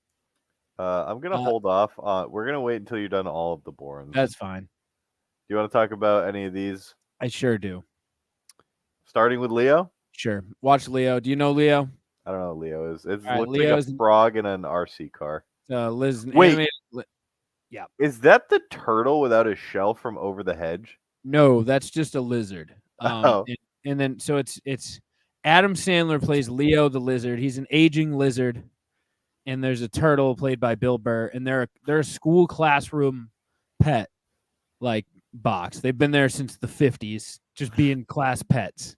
I'm gonna hold off. We're gonna wait until you're done all of the Bournes. That's fine. Do you want to talk about any of these? I sure do. Starting with Leo. Sure. Watch Leo. Do you know Leo? I don't know what Leo is. It right, looks Leo like is- a frog in an RC car. Liz. Wait. animated- Is that the turtle without a shell from Over the Hedge? No, that's just a lizard. Oh. And then so it's Adam Sandler plays Leo the lizard. He's an aging lizard, and there's a turtle played by Bill Burr, and they're a school classroom pet like box. They've been there since the 50s, just being class pets.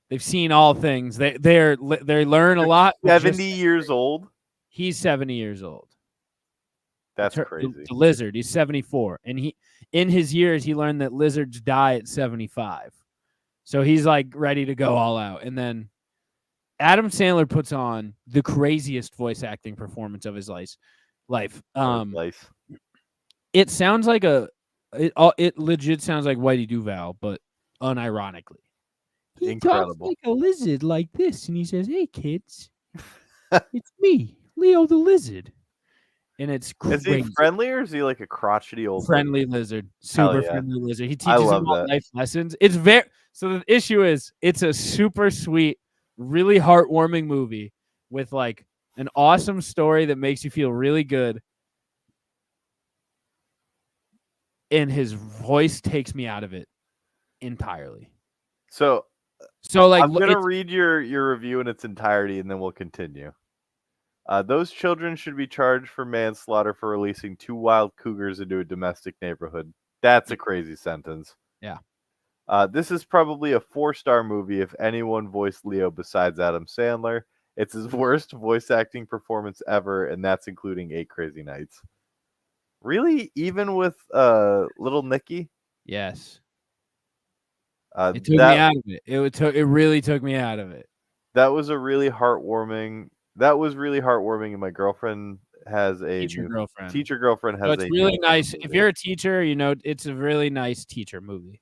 They've seen all things. They learn a lot. 70 years old. He's 70 years old. That's crazy. The lizard, he's 74, and in his years he learned that lizards die at 75. So he's like ready to go all out. And then Adam Sandler puts on the craziest voice acting performance of his life. Nice. It sounds like it legit sounds like Whitey Duvall, but unironically. He Incredible. talks like a lizard like this, and he says, "Hey kids, it's me, Leo the lizard." And it's crazy. Is he friendly or is he like a crotchety old friendly lizard? Super yeah. friendly lizard. He I teaches love him all that. life lessons. It's so the issue is it's a super sweet, really heartwarming movie with like an awesome story that makes you feel really good. And his voice takes me out of it entirely. So like I'm gonna read your review in its entirety and then we'll continue. Those children should be charged for manslaughter for releasing 2 wild cougars into a domestic neighborhood. That's a crazy sentence. Yeah. This is probably a 4-star movie if anyone voiced Leo besides Adam Sandler. It's his worst voice acting performance ever, and that's including 8 Crazy Nights. Really? Even with Little Nicky? Yes. It took me out of it. It really took me out of it. That was a really heartwarming. That was really heartwarming, and my girlfriend has a teacher girlfriend. Teacher girlfriend has it's really nice. If you're a teacher, it's a really nice teacher movie.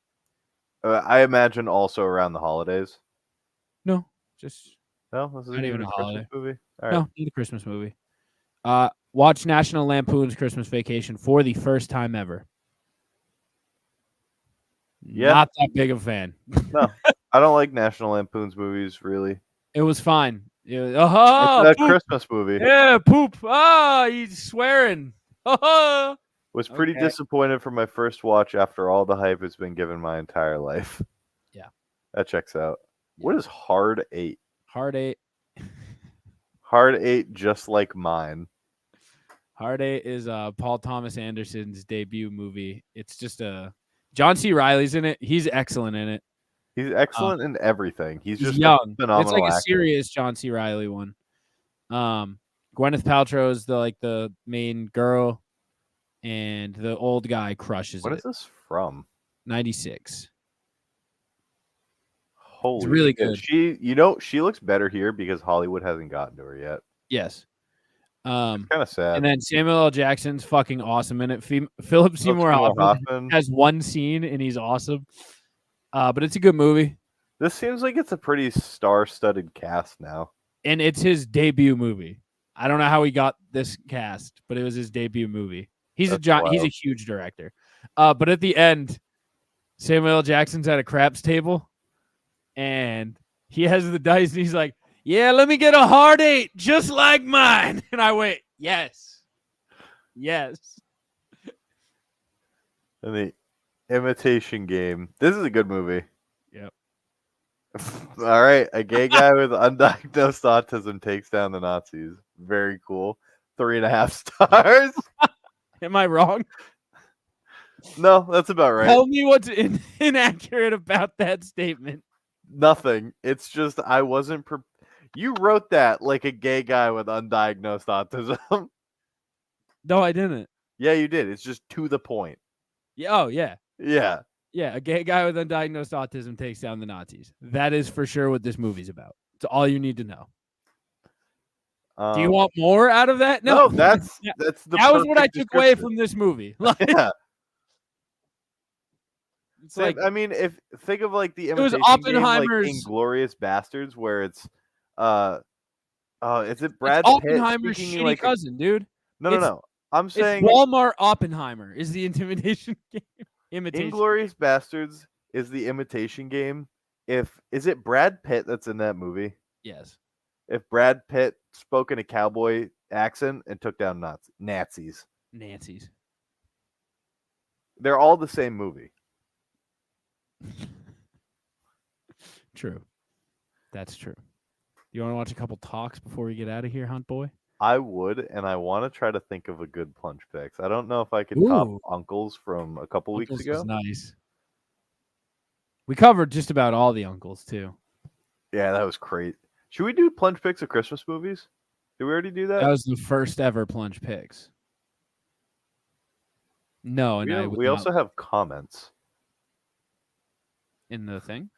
I imagine also around the holidays. No, just no. This isn't even a Christmas movie. All right. No, not a Christmas movie. Watch National Lampoon's Christmas Vacation for the first time ever. Yeah. Not that big of a fan. No, I don't like National Lampoon's movies, really. It was fine. It's a Christmas movie. Yeah, poop. He's swearing. Was pretty disappointed for my first watch after all the hype has been given my entire life. Yeah. That checks out. Yeah. What is Hard 8? Hard 8. Hard 8, just like mine. Hard 8 is Paul Thomas Anderson's debut movie. It's just John C. Reilly's in it. He's excellent in it. He's excellent in everything. He's just young. Phenomenal. It's like a actor. serious John C. Reilly one. Gwyneth Paltrow is the main girl, and the old guy crushes it. What is this from? 96. Holy, it's really good. She looks better here because Hollywood hasn't gotten to her yet. Yes. Kind of sad. And then Samuel L. Jackson's fucking awesome in it. Philip Seymour Hoffman has one scene and he's awesome. But it's a good movie. This seems like it's a pretty star-studded cast now. And it's his debut movie. I don't know how he got this cast, but it was his debut movie. He's a huge director. But at the end, Samuel L. Jackson's at a craps table and he has the dice and he's like, "Yeah, let me get a Hard 8 just like mine." And I went, "Yes. Yes." And the Imitation Game. This is a good movie. Yep. All right. A gay guy with undiagnosed autism takes down the Nazis. Very cool. 3.5 stars. Am I wrong? No, that's about right. Tell me what's inaccurate about that statement. Nothing. It's just I wasn't You wrote that like a gay guy with undiagnosed autism. No, I didn't. Yeah, you did. It's just to the point. Yeah. Oh, yeah. Yeah. Yeah, a gay guy with undiagnosed autism takes down the Nazis. That is for sure what this movie's about. It's all you need to know. Do you want more out of that? No, that's the that was what I took away from this movie. Yeah. It's like, I mean, think of like the Imitation Game, Oppenheimer's like Inglourious Bastards, where it's is it Brad it's Pitt Oppenheimer's shitty like cousin, dude. No. I'm saying Walmart Oppenheimer is the Intimidation Game. Imitation. Inglourious Bastards is the Imitation Game. Is it Brad Pitt that's in that movie? Yes. If Brad Pitt spoke in a cowboy accent and took down Nazis. They're all the same movie. True. That's true. You want to watch a couple talks before we get out of here, Hunt Boy? I would, and I want to try to think of a good plunge picks. I don't know if I can top Ooh. Uncles from a couple weeks Uncles ago. was nice. We covered just about all the Uncles too. Yeah, that was great. Should we do plunge picks of Christmas movies? Did we already do that? That was the first ever plunge picks. No, and I would we not also have comments. in the thing.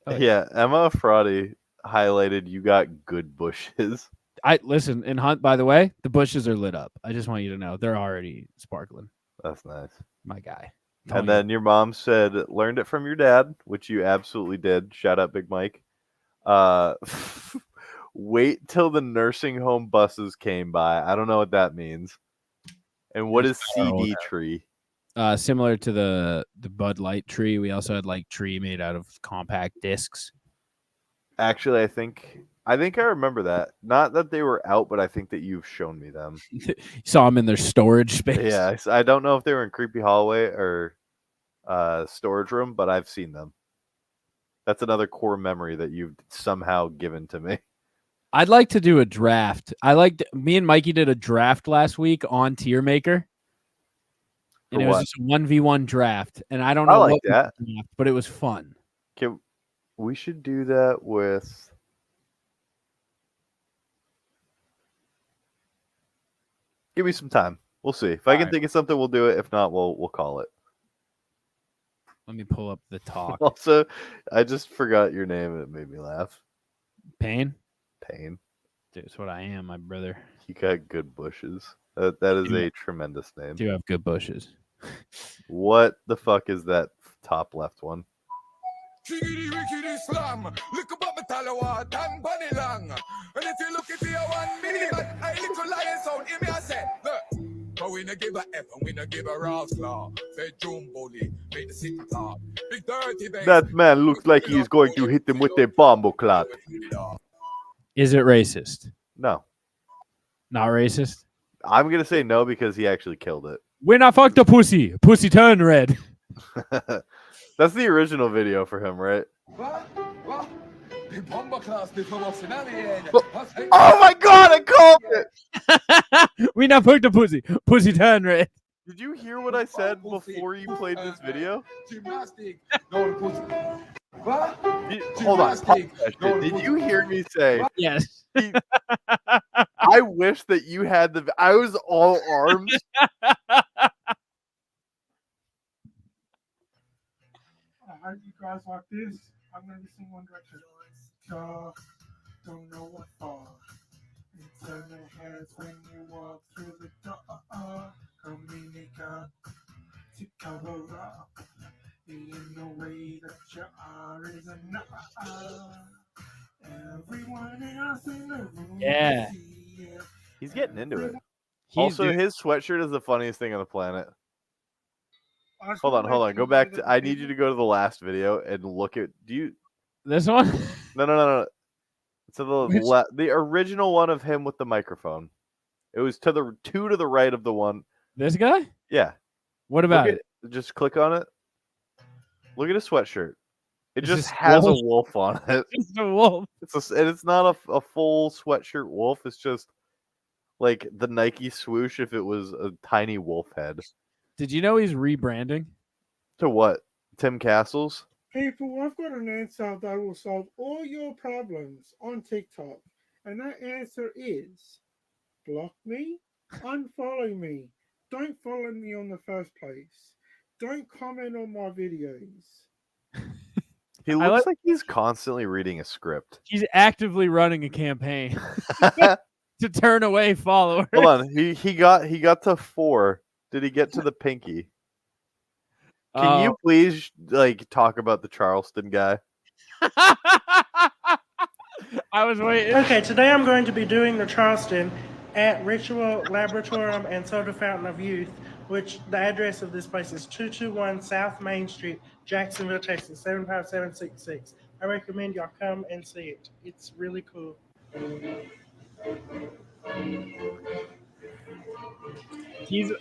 Oh, yeah, Emma Fraudy highlighted you got good bushes. I listen in Hunt. By the way, the bushes are lit up. I just want you to know they're already sparkling. That's nice. My guy. And then your mom said, learned it from your dad, which you absolutely did. Shout out Big Mike. Wait till the nursing home buses came by. I don't know what that means. And what is CD tree? Similar to the Bud Light tree, we also had like tree made out of compact discs. Actually, I think I remember that. Not that they were out, but I think that you've shown me them. You saw them in their storage space. Yeah, I don't know if they were in Creepy Hallway or storage room, but I've seen them. That's another core memory that you've somehow given to me. I'd like to do a draft. Me and Mikey did a draft last week on Tier Maker. And it was just a 1v1 draft. And I don't know what that. Draft, but it was fun. We should do that with give me some time. We'll see. If I can think of something, we'll do it. If not, we'll call it. Let me pull up the talk. Also, I just forgot your name and it made me laugh. Payne? Payne. Dude, it's what I am, my brother. You got good bushes. That is a tremendous name. Do have good bushes. What the fuck is that top left one? And if you look at the 1 minute, I little lion sound, hear me I say, look. But we not give a F and we not give a rascal. Bedroom bully, make the city top. Big dirty baby. That man looks like he's going to hit him with a bomb clot. Is it racist? No. Not racist? I'm going to say no because he actually killed it. When I fucked a pussy, pussy turned red. That's the original video for him, right? Oh my god, I called it! We not fucked a pussy. Pussy turned red. Did you hear what I said before you played this video? Hold on. Did you hear me say? Yes. I wish that you had the. I was all arms. How do you guys like this? I'm gonna be singing One Direction. Don't know what for. It's in the heads when you walk through the door. Communica to cover up in the way that you are is enough. Everyone else in the room. Yeah. He's getting into it. Also, his sweatshirt is the funniest thing on the planet. Hold on. Go back to. I need you to go to the last video and look at. Do you? This one? No. So the original one of him with the microphone. It was to the right of the one. This guy? Yeah. What about it? Just click on it. Look at his sweatshirt. It just has a wolf on it. It's a wolf. It's not a full sweatshirt wolf. It's just like the Nike swoosh if it was a tiny wolf head. Did you know he's rebranding? To what? Tim Castles? People, I've got an answer that will solve all your problems on TikTok. And that answer is block me, unfollow me. Don't follow me on the first place. Don't comment on my videos. He looks like he's constantly reading a script. He's actively running a campaign to turn away followers. Hold on. He got to 4. Did he get to the pinky? Can you please talk about the Charleston guy? I was waiting. Okay, today I'm going to be doing the Charleston at Ritual Laboratorium and Soda Fountain of Youth, which the address of this place is 221 South Main Street, Jacksonville, Texas, 75766. I recommend y'all come and see it. It's really cool. Please,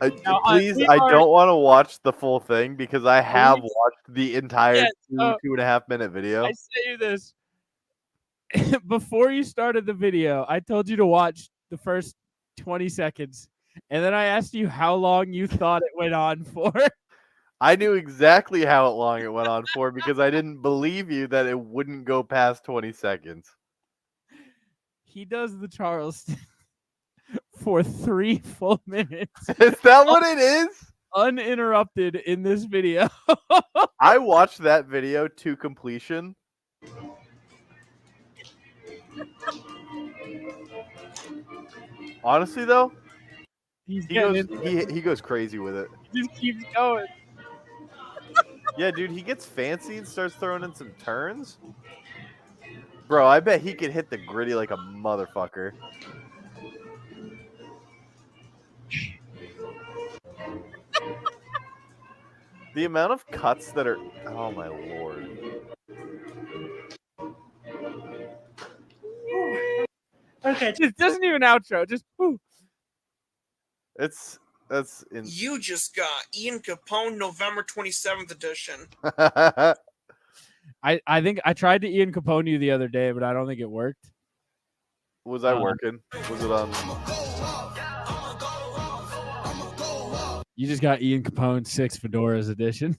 I don't want to watch the full thing because I have watched the entire 2.5 minute video. I say you this. before you started the video, I told you to watch the first 20 seconds, and then I asked you how long you thought it went on for. I knew exactly how long it went on for because I didn't believe you that it wouldn't go past 20 seconds. He does the Charleston for 3 full minutes, Is that what it is? uninterrupted in this video. I watched that video to completion. Honestly, though, He's he getting goes into it. he goes crazy with it. He just keeps going. Yeah, dude, he gets fancy and starts throwing in some turns. Bro, I bet he could hit the gritty like a motherfucker. The amount of cuts that are, oh my lord. Okay, Just doesn't even outro. Just whew. That's You just got Ian Capone November 27th edition. I think I tried to Ian Capone you the other day, but I don't think it worked. Was I working? Was it on? You just got Ian Capone 6 Fedoras edition.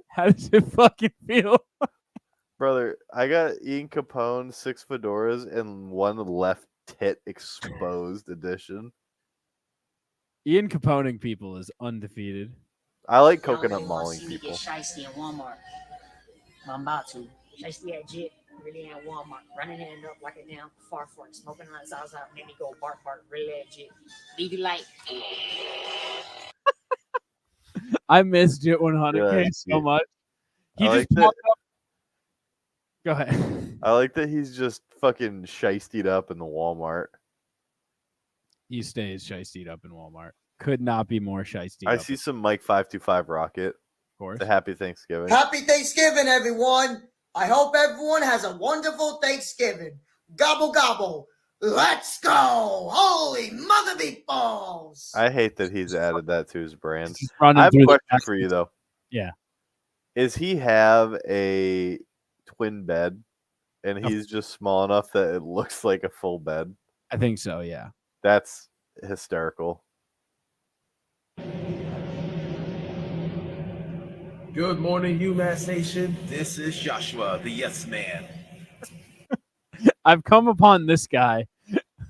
How does it fucking feel? Brother, I got Ian Capone 6 fedoras and 1 left tit exposed edition. Ian Caponing people is undefeated. I like coconut mauling people. Shiesty in Walmart. I'm about to. Shiesty at Jit, really at Walmart. Running hand up like a damn far fork. Smoking on Zaza, made me go bark bark, really at Jit. Leave you like. I missed Jit 100K Yeah, so much. He I just like that. popped up. Go ahead. I like that he's just fucking shiestied up in the Walmart. He stays shiestied up in Walmart. Could not be more shiesty. I see some Mike 525 rocket. Of course. A happy Thanksgiving. Happy Thanksgiving, everyone. I hope everyone has a wonderful Thanksgiving. Gobble, gobble. Let's go. Holy mother meatballs. I hate that he's added that to his brand. Just running I have through a the question for you, though. Yeah. Is he have a twin bed and he's just small enough that it looks like a full bed? I think so, yeah. That's hysterical. Good morning, UMass Nation. This is Joshua, the Yes Man. I've come upon this guy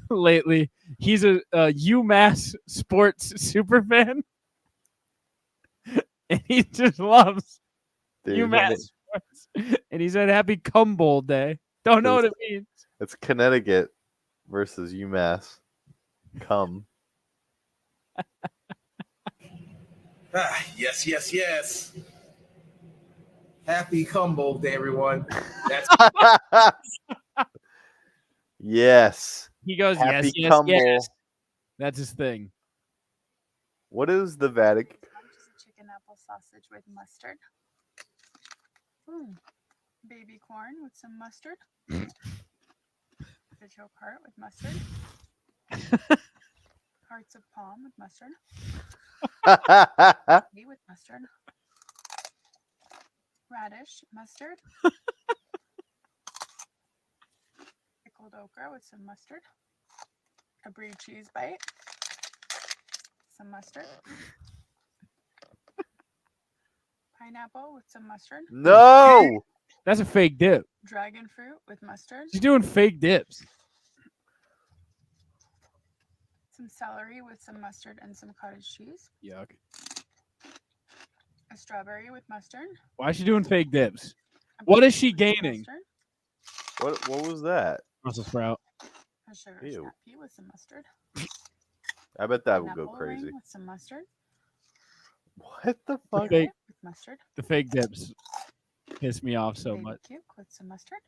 lately. He's a UMass sports super fan. And he just loves Dude, UMass sports. And he said happy Cum Bowl day. Don't know what it means. it's Connecticut versus UMass. Come. Yes, yes, yes. Happy Combo Day, everyone. That's Yes. He goes, Happy yes, Cum Bowl. yes. That's his thing. What is the Vatican? Just a chicken apple sausage with mustard. Baby corn with some mustard. Digital cart with mustard. Hearts of palm with mustard. Tea with mustard. Radish, mustard. Pickled okra with some mustard. A brie cheese bite. Some mustard. Pineapple with some mustard. No. That's a fake dip. Dragon fruit with mustard. She's doing fake dips. Some celery with some mustard and some cottage cheese. Yuck. A strawberry with mustard. Why is she doing fake dips? A What is banana she with some gaining? mustard, What was that? Brussels sprout. A sugar Ew. snap pea with some mustard. I bet that An would go apple ring crazy. with some mustard. What the fuck? Fake- With mustard. The fake dips piss me off so Baby much. cuke with some mustard.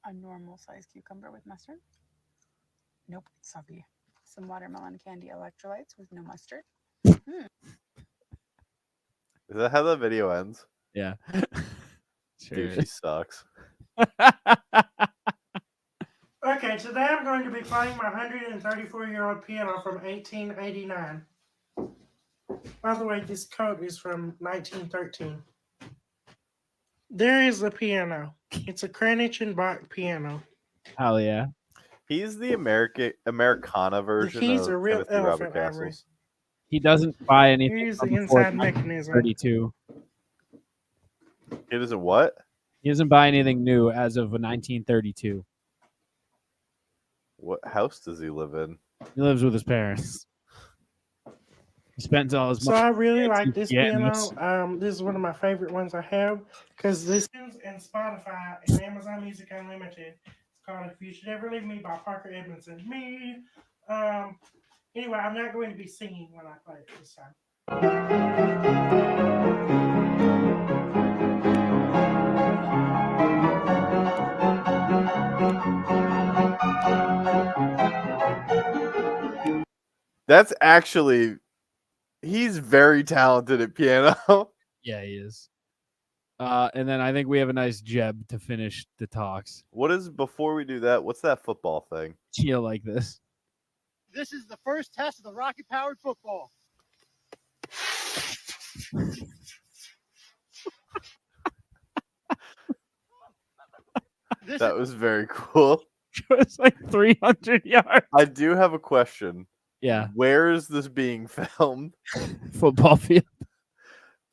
A normal size cucumber with mustard. Nope, it's soggy. Some watermelon candy electrolytes with no mustard. Is that how the video ends? Yeah. Dude, Sure. she sucks. Okay, today I'm going to be playing my 134-year-old piano from 1889. By the way, this coat is from 1913. There is a piano. It's a Kranich and Bach piano. Hell yeah. He's the Americana version keys of are real Timothy Robert elephant ivory. Castles. He doesn't buy anything Here's from the before inside mechanism. 1932. He doesn't what? He doesn't buy anything new as of 1932. What house does he live in? He lives with his parents. He spends all his So money. I really like this getting piano. this. This is one of my favorite ones I have because this is in Spotify and Amazon Music Unlimited. It's called "If You Should Ever Leave Me" by Parker Edmondson. Anyway, I'm not going to be singing when I play it this time. That's actually, he's very talented at piano. Yeah, he is. And then I think we have a nice Jeb to finish the talks. What is, before we do that, what's that football thing? You like this? This is the first test of the rocket-powered football. That was very cool. It's like 300 yards. I do have a question. Yeah. Where is this being filmed? Football field.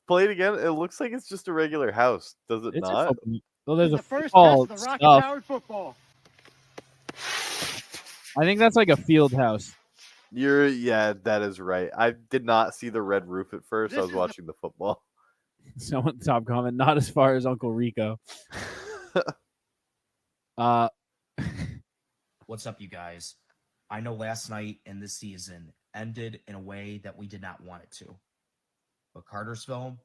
Play it again. It looks like it's just a regular house. Does it It's a not? football. Well, there's a The first football test of the stuff. rocket-powered football. I think that's like a field house. Yeah, that is right. I did not see the red roof at first. I This was is the- watching the football. Someone top comment, not as far as Uncle Rico. What's up, you guys? I know last night and this season ended in a way that we did not want it to. But Cartersville,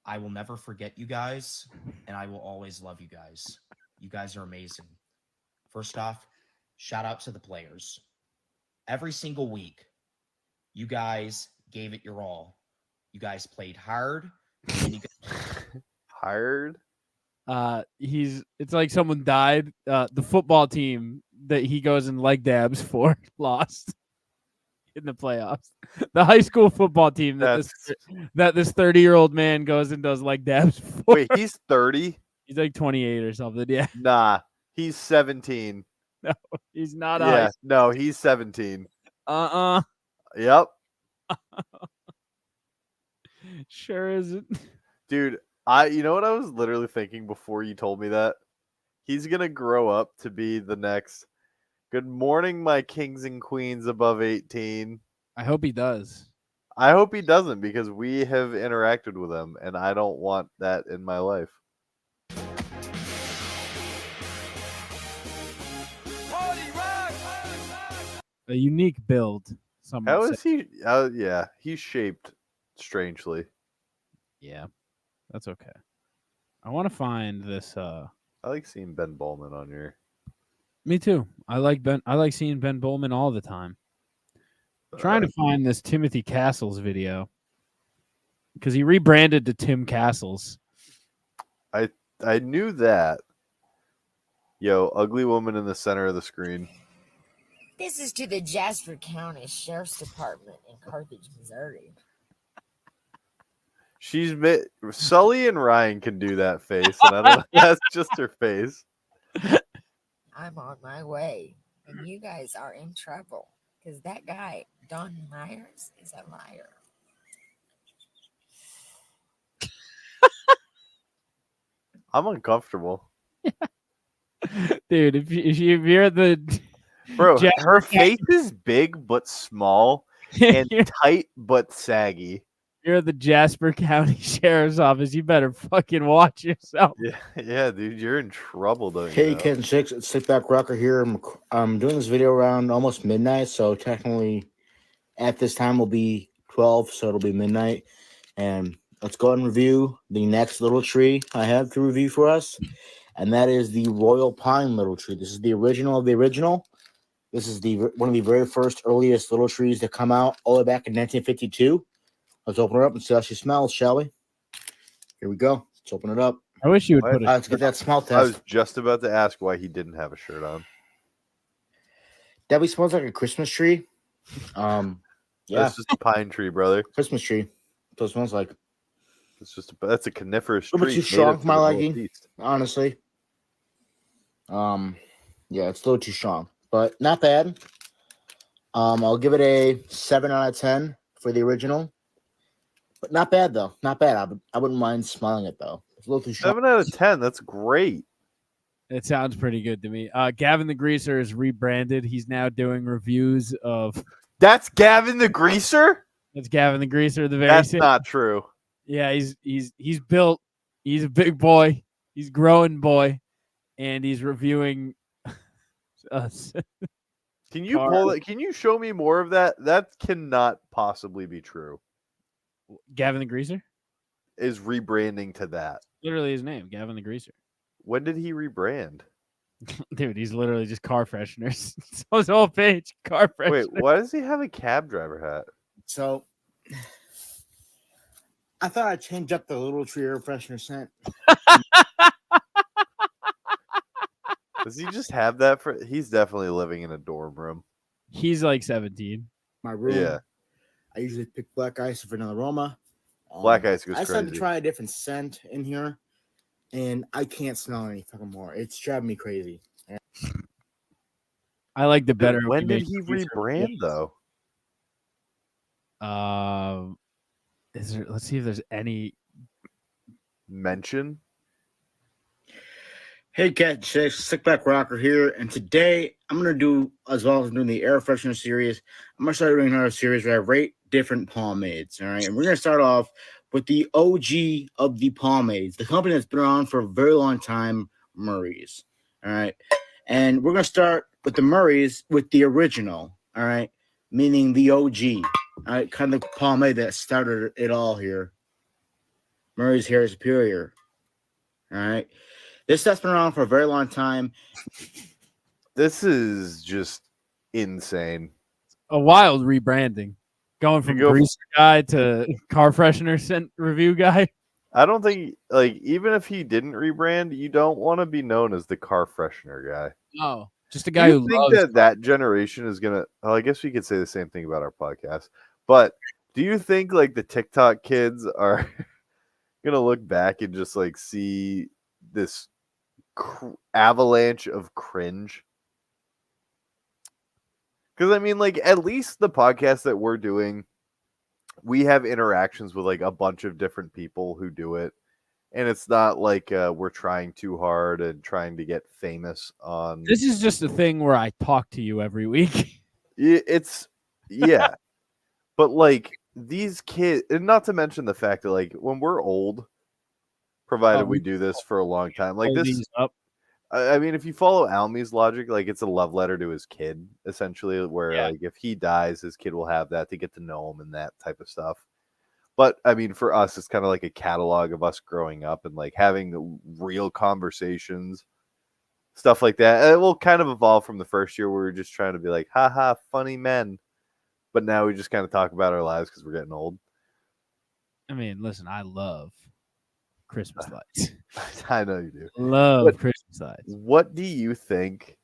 I will never forget you guys, and I will always love you guys. You guys are amazing. First off, shout out to the players. Every single week, you guys gave it your all. You guys played hard. And you Hired? It's like someone died. The football team that he goes and leg dabs for lost in the playoffs. The high school football team that this 30-year-old man goes and does leg dabs for. Wait, he's 30? He's like 28 or something. Yeah. Nah, he's 17. No, he's not. Yeah, no, he's 17. Yep. Sure isn't. Dude, you know what I was literally thinking before you told me that? He's going to grow up to be the next "Good morning, my kings and queens above 18." I hope he does. I hope he doesn't, because we have interacted with him and I don't want that in my life. A unique build. How is he? Yeah, he's shaped strangely. Yeah, that's okay. I want to find this. I like seeing Ben Bowman on here. Me too. I like seeing Ben Bowman all the time. Trying to find this Timothy Castles video because he rebranded to Tim Castles. I knew that. Yo, ugly woman in the center of the screen. This is to the Jasper County Sheriff's Department in Carthage, Missouri. Sully and Ryan can do that face, and I don't know. That's just her face. I'm on my way, and you guys are in trouble because that guy, Don Myers, is a liar. I'm uncomfortable. Dude, if you're at the Bro, Jasper her County- face is big but small and tight but saggy. You're at the Jasper County Sheriff's Office. You better fucking watch yourself. Yeah, dude, you're in trouble, don't you? Hey, know? Ken Six, it's Sick Back Rocker here. I'm doing this video around almost midnight, so technically at this time will be 12, so it'll be midnight. And let's go ahead and review the next little tree I have to review for us, and that is the Royal Pine little tree. This is the original of the original. This is one of the very first earliest little trees to come out all the way back in 1952. Let's open her up and see how she smells, shall we? Here we go. Let's open it up. I wish you would put it. Let's get that smell test. I was just about to ask why he didn't have a shirt on. Debbie smells like a Christmas tree. Yeah, That's just a pine tree, brother. Christmas tree. That's what it smells like. It's just that's a coniferous A little bit tree. too strong for my liking, Northeast. honestly. Yeah, it's a little too strong, but not bad. I'll give it a 7 out of 10 for the original, but not bad though. Not bad. I wouldn't mind smelling it though. It's a little too strong. 7 out of 10. That's great. It sounds pretty good to me. Gavin the Greaser is rebranded. He's now doing reviews of. That's Gavin the Greaser? That's Gavin the Greaser. The very That's same. not true. Yeah, he's built. He's a big boy. He's growing boy, and he's reviewing us. Can you pull it? Can you show me more of that? That cannot possibly be true. Gavin the Greaser is rebranding to that. Literally his name, Gavin the Greaser. When did he rebrand? Dude, he's literally just car fresheners. So his whole page, car fresheners. Wait, why does he have a cab driver hat? So I thought I'd change up the little tree air freshener scent. Does he just have that for? He's definitely living in a dorm room. He's like 17. My room. Yeah. I usually pick black ice for an aroma. Black ice goes I decided to crazy. try a different scent in here, and I can't smell any fucking more. It's driving me crazy. I like the better. When did he rebrand though? Is there? Let's see if there's any mention. Hey, Cat and Chicks, Sick Back Rocker here, and today I'm gonna do, as well as doing the air freshener series, I'm gonna start doing another series where I rate different pomades. All right, and we're gonna start off with the OG of the pomades, the company that's been around for a very long time, Murray's. All right, and we're gonna start with the Murray's with the original. All right, meaning the OG. All right, kind of the pomade that started it all here. Murray's Hair Superior. All right. This stuff's been around for a very long time. This is just insane. A wild rebranding. Going from greaser guy to car freshener scent review guy. I don't think, like, even if he didn't rebrand, you don't want to be known as the car freshener guy. No, just a guy who think loves that generation is gonna. Well, I guess we could say the same thing about our podcast. But do you think like the TikTok kids are gonna look back and just like see this avalanche of cringe? Because I mean, like, at least the podcast that we're doing, we have interactions with like a bunch of different people who do it, and it's not like we're trying too hard and trying to get famous on. This is just a thing where I talk to you every week. It's yeah, but like these kids, and not to mention the fact that like when we're old, provided we do this for a long time, like this. I mean, if you follow Almy's logic, like it's a love letter to his kid, essentially, where like if he dies, his kid will have that to get to know him and that type of stuff. But I mean, for us, it's kind of like a catalog of us growing up and like having real conversations, stuff like that. It will kind of evolve from the first year where we were just trying to be like, haha, funny men. But now we just kind of talk about our lives because we're getting old. I mean, listen, I love Christmas lights. I know you do. Love Christmas lights. What do you think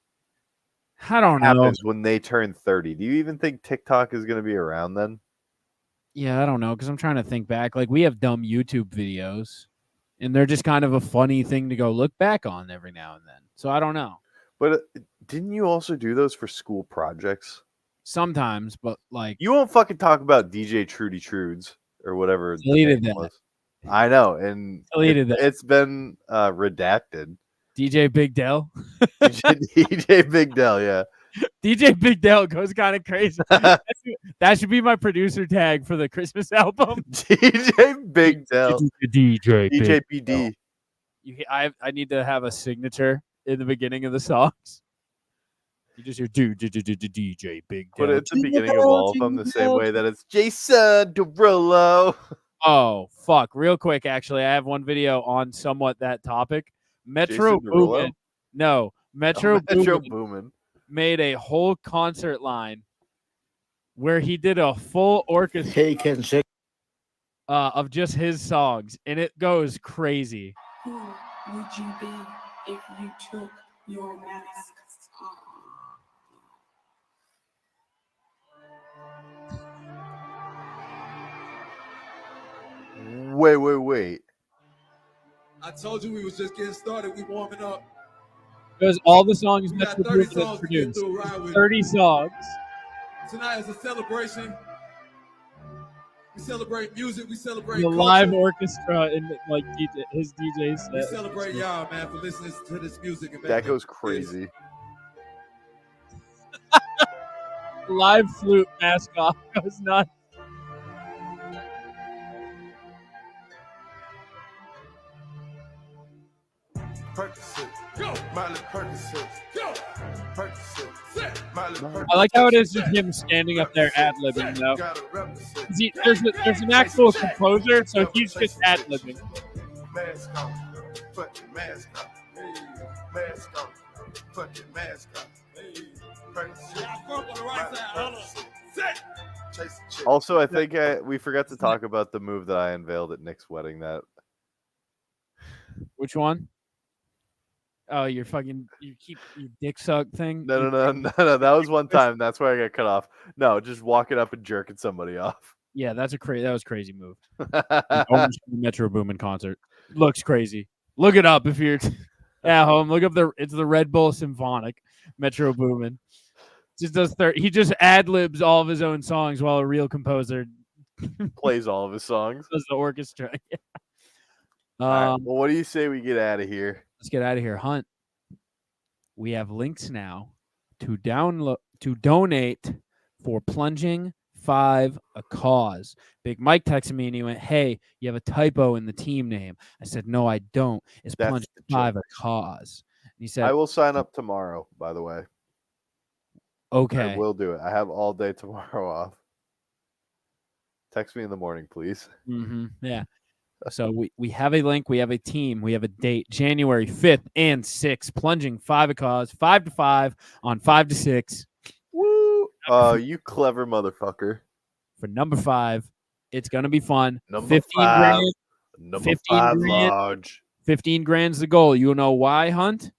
I don't know. happens when they turn 30? Do you even think TikTok is going to be around then? Yeah, I don't know, because I'm trying to think back. Like, we have dumb YouTube videos, and they're just kind of a funny thing to go look back on every now and then. So I don't know. But didn't you also do those for school projects? Sometimes, but like... You won't fucking talk about DJ Trudy Trudes or whatever. Deleted that. Was. I know, and Deleted that. It's been redacted. DJ Big Dell? DJ Big Dell, yeah. DJ Big Dell goes kind of crazy. That should be my producer tag for the Christmas album. DJ Big Dell. DJ PD. I need to have a signature in the beginning of the songs. You just hear DJ Big Dell. Put it at the beginning of all of them the same way that it's Jason Derulo. Oh, fuck. Real quick, actually, I have one video on somewhat that topic. Metro Boomin. No, Metro Boomin made a whole concert line where he did a full orchestra of just his songs, and it goes crazy. Who would you be if you took your mask off? Wait. I told you we was just getting started. We warming up. Because all the songs We Metro got 30 Boomin has songs to get produced. through. Right with 30 songs. Tonight is a celebration. We celebrate music. We celebrate The culture. live orchestra and like his DJ set. We celebrate y'all, man, for listening to this music. And That goes crazy. Live flute mascot goes nuts. Percocet, go. Miley Percocet, go. Percocet, Miley Percocet. I like how it is just him standing up there ad-libbing, though. There's an actual composer, so he's just ad-libbing. Mask on, fucking mask on. Mask on, fucking mask on. Also, I think we forgot to talk about the move that I unveiled at Nick's wedding. That Which one? Oh, you keep your dick suck thing. No. That was one time. That's where I got cut off. No, just walking up and jerking somebody off. Yeah, that was a crazy move. Metro Boomin concert looks crazy. Look it up if you're at home. Look up it's the Red Bull Symphonic Metro Boomin. Just does he just ad libs all of his own songs while a real composer plays all of his songs. Does the orchestra? Yeah. All right, well, what do you say we get out of here? Let's get out of here, Hunt. We have links now to donate for Plunging 5 a cause. Big Mike texted me and he went, "Hey, you have a typo in the team name." I said, "No, I don't. It's Plunging 5 a cause." And he said, "I will sign up tomorrow, by the way." Okay. I will do it. I have all day tomorrow off. Text me in the morning, please. Mm-hmm. Yeah. So we have a link. We have a team. We have a date. January 5th and 6th. Plunging 5 a cause. 5 to 5 on 5 to 6. Woo! You clever motherfucker. For number 5. It's going to be fun. Number 15 5. grand. Number 15 5 grand. large. 15 grand's the goal. You know why, Hunt?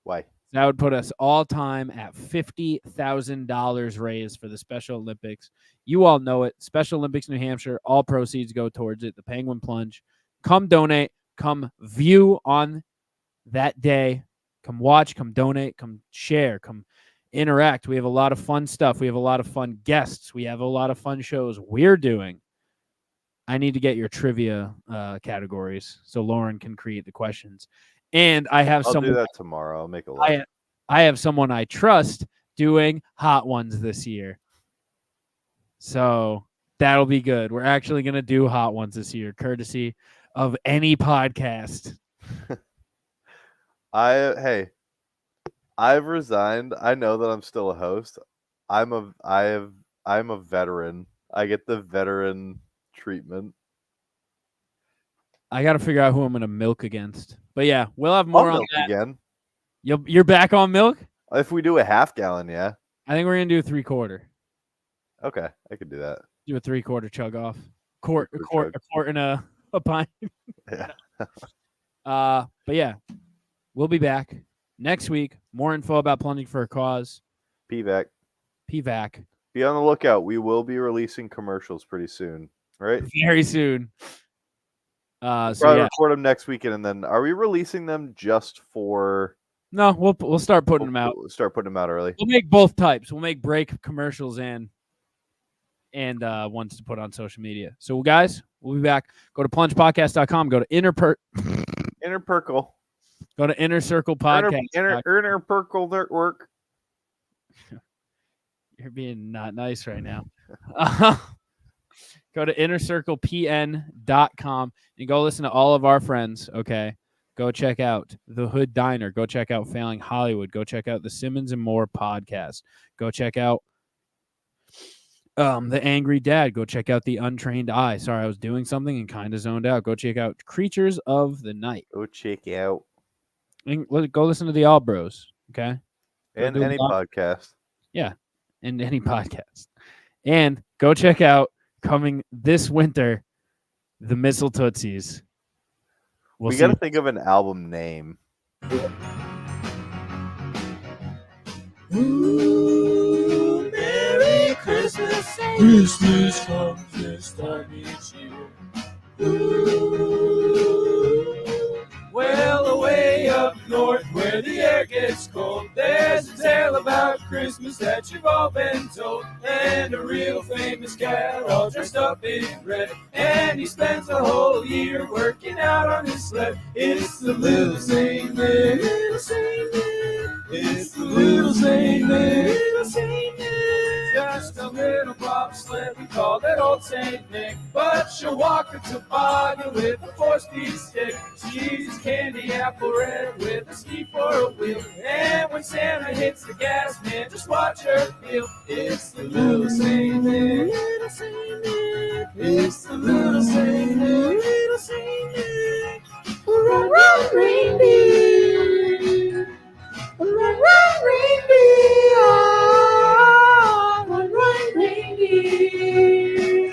Why? That would put us all time at $50,000 raised for the Special Olympics. You all know it. Special Olympics New Hampshire. All proceeds go towards it. The Penguin Plunge. Come donate. Come view on that day. Come watch. Come donate. Come share. Come interact. We have a lot of fun stuff. We have a lot of fun guests. We have a lot of fun shows we're doing. I need to get your trivia categories so Lauren can create the questions. And I have I'll someone do that tomorrow. I'll make a list. I have someone I trust doing hot ones this year. So that'll be good. We're actually going to do hot ones this year, courtesy of any podcast. I've resigned. I know that I'm still a host. I'm a veteran. I get the veteran treatment. I got to figure out who I'm going to milk against. But yeah, we'll have more on that. Again. You're back on milk? If we do a half gallon, yeah. I think we're going to do a 3/4. Okay, I could do that. Do a 3/4 chug off. A quart and a pint. Yeah. But yeah, we'll be back next week. More info about Plunging for a Cause. PVAC. Be on the lookout. We will be releasing commercials pretty soon, right? Very soon. Record them next weekend, and then are we releasing them just for? No, we'll start putting them out. We'll start putting them out early. We'll make both types. We'll make break commercials and ones to put on social media. So guys, we'll be back. Go to plungepodcast.com. Go to Inner Perkle. Go to Inner Circle Podcast. Inner Perkle Network. You're being not nice right now. Go to innercirclepn.com and go listen to all of our friends, okay? Go check out The Hood Diner. Go check out Failing Hollywood. Go check out the Simmons and More podcast. Go check out The Angry Dad. Go check out The Untrained Eye. Sorry, I was doing something and kind of zoned out. Go check out Creatures of the Night. Go check out. And go listen to the All Bros, okay? And any podcast. Yeah, and any podcast. And go check out, coming this winter, the Missile Tootsies. We got to think of an album name. Ooh, Merry Christmas. Christmas comes this time each year. Well, away up north where the air gets cold, there's a tale about Christmas that you've all been told. And a real famous cat all dressed up in red, and he spends the whole year working out on his sled. It's the little Saint Nick, little Saint Nick. It's the little Saint Nick, little Saint Nick. Just a little bobsled, we call it old Saint Nick. But she'll walk a toboggan with a 4-speed stick. She's candy apple red with a ski for a wheel. And when Santa hits the gas, man, just watch her feel. It's the little Saint Nick, little Saint Nick. It's the little Saint Nick, little Saint Nick. Run, run, reindeer. Run, run, reindeer. Run, run, reindeer.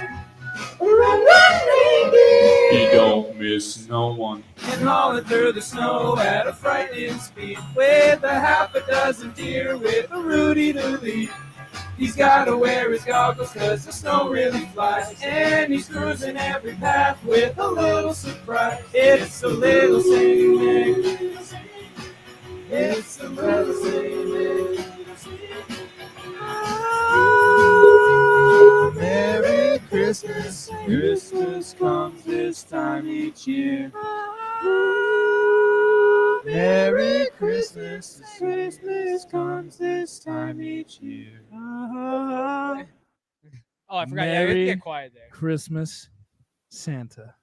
Run, run, reindeer. He don't miss no one. And hauling through the snow at a frightening speed, with a half a dozen deer with a Rudy to lead. He's gotta wear his goggles cause the snow really flies, and he's cruising every path with a little surprise. It's the little Saint Nick. It's the little Saint Nick. Oh, Merry Christmas. Christmas comes this time each year. Merry Christmas. Christmas comes this time each year. Oh, I forgot. Yeah, we have to Merry get quiet there. Christmas, Santa.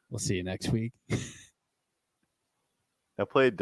We'll see you next week. I played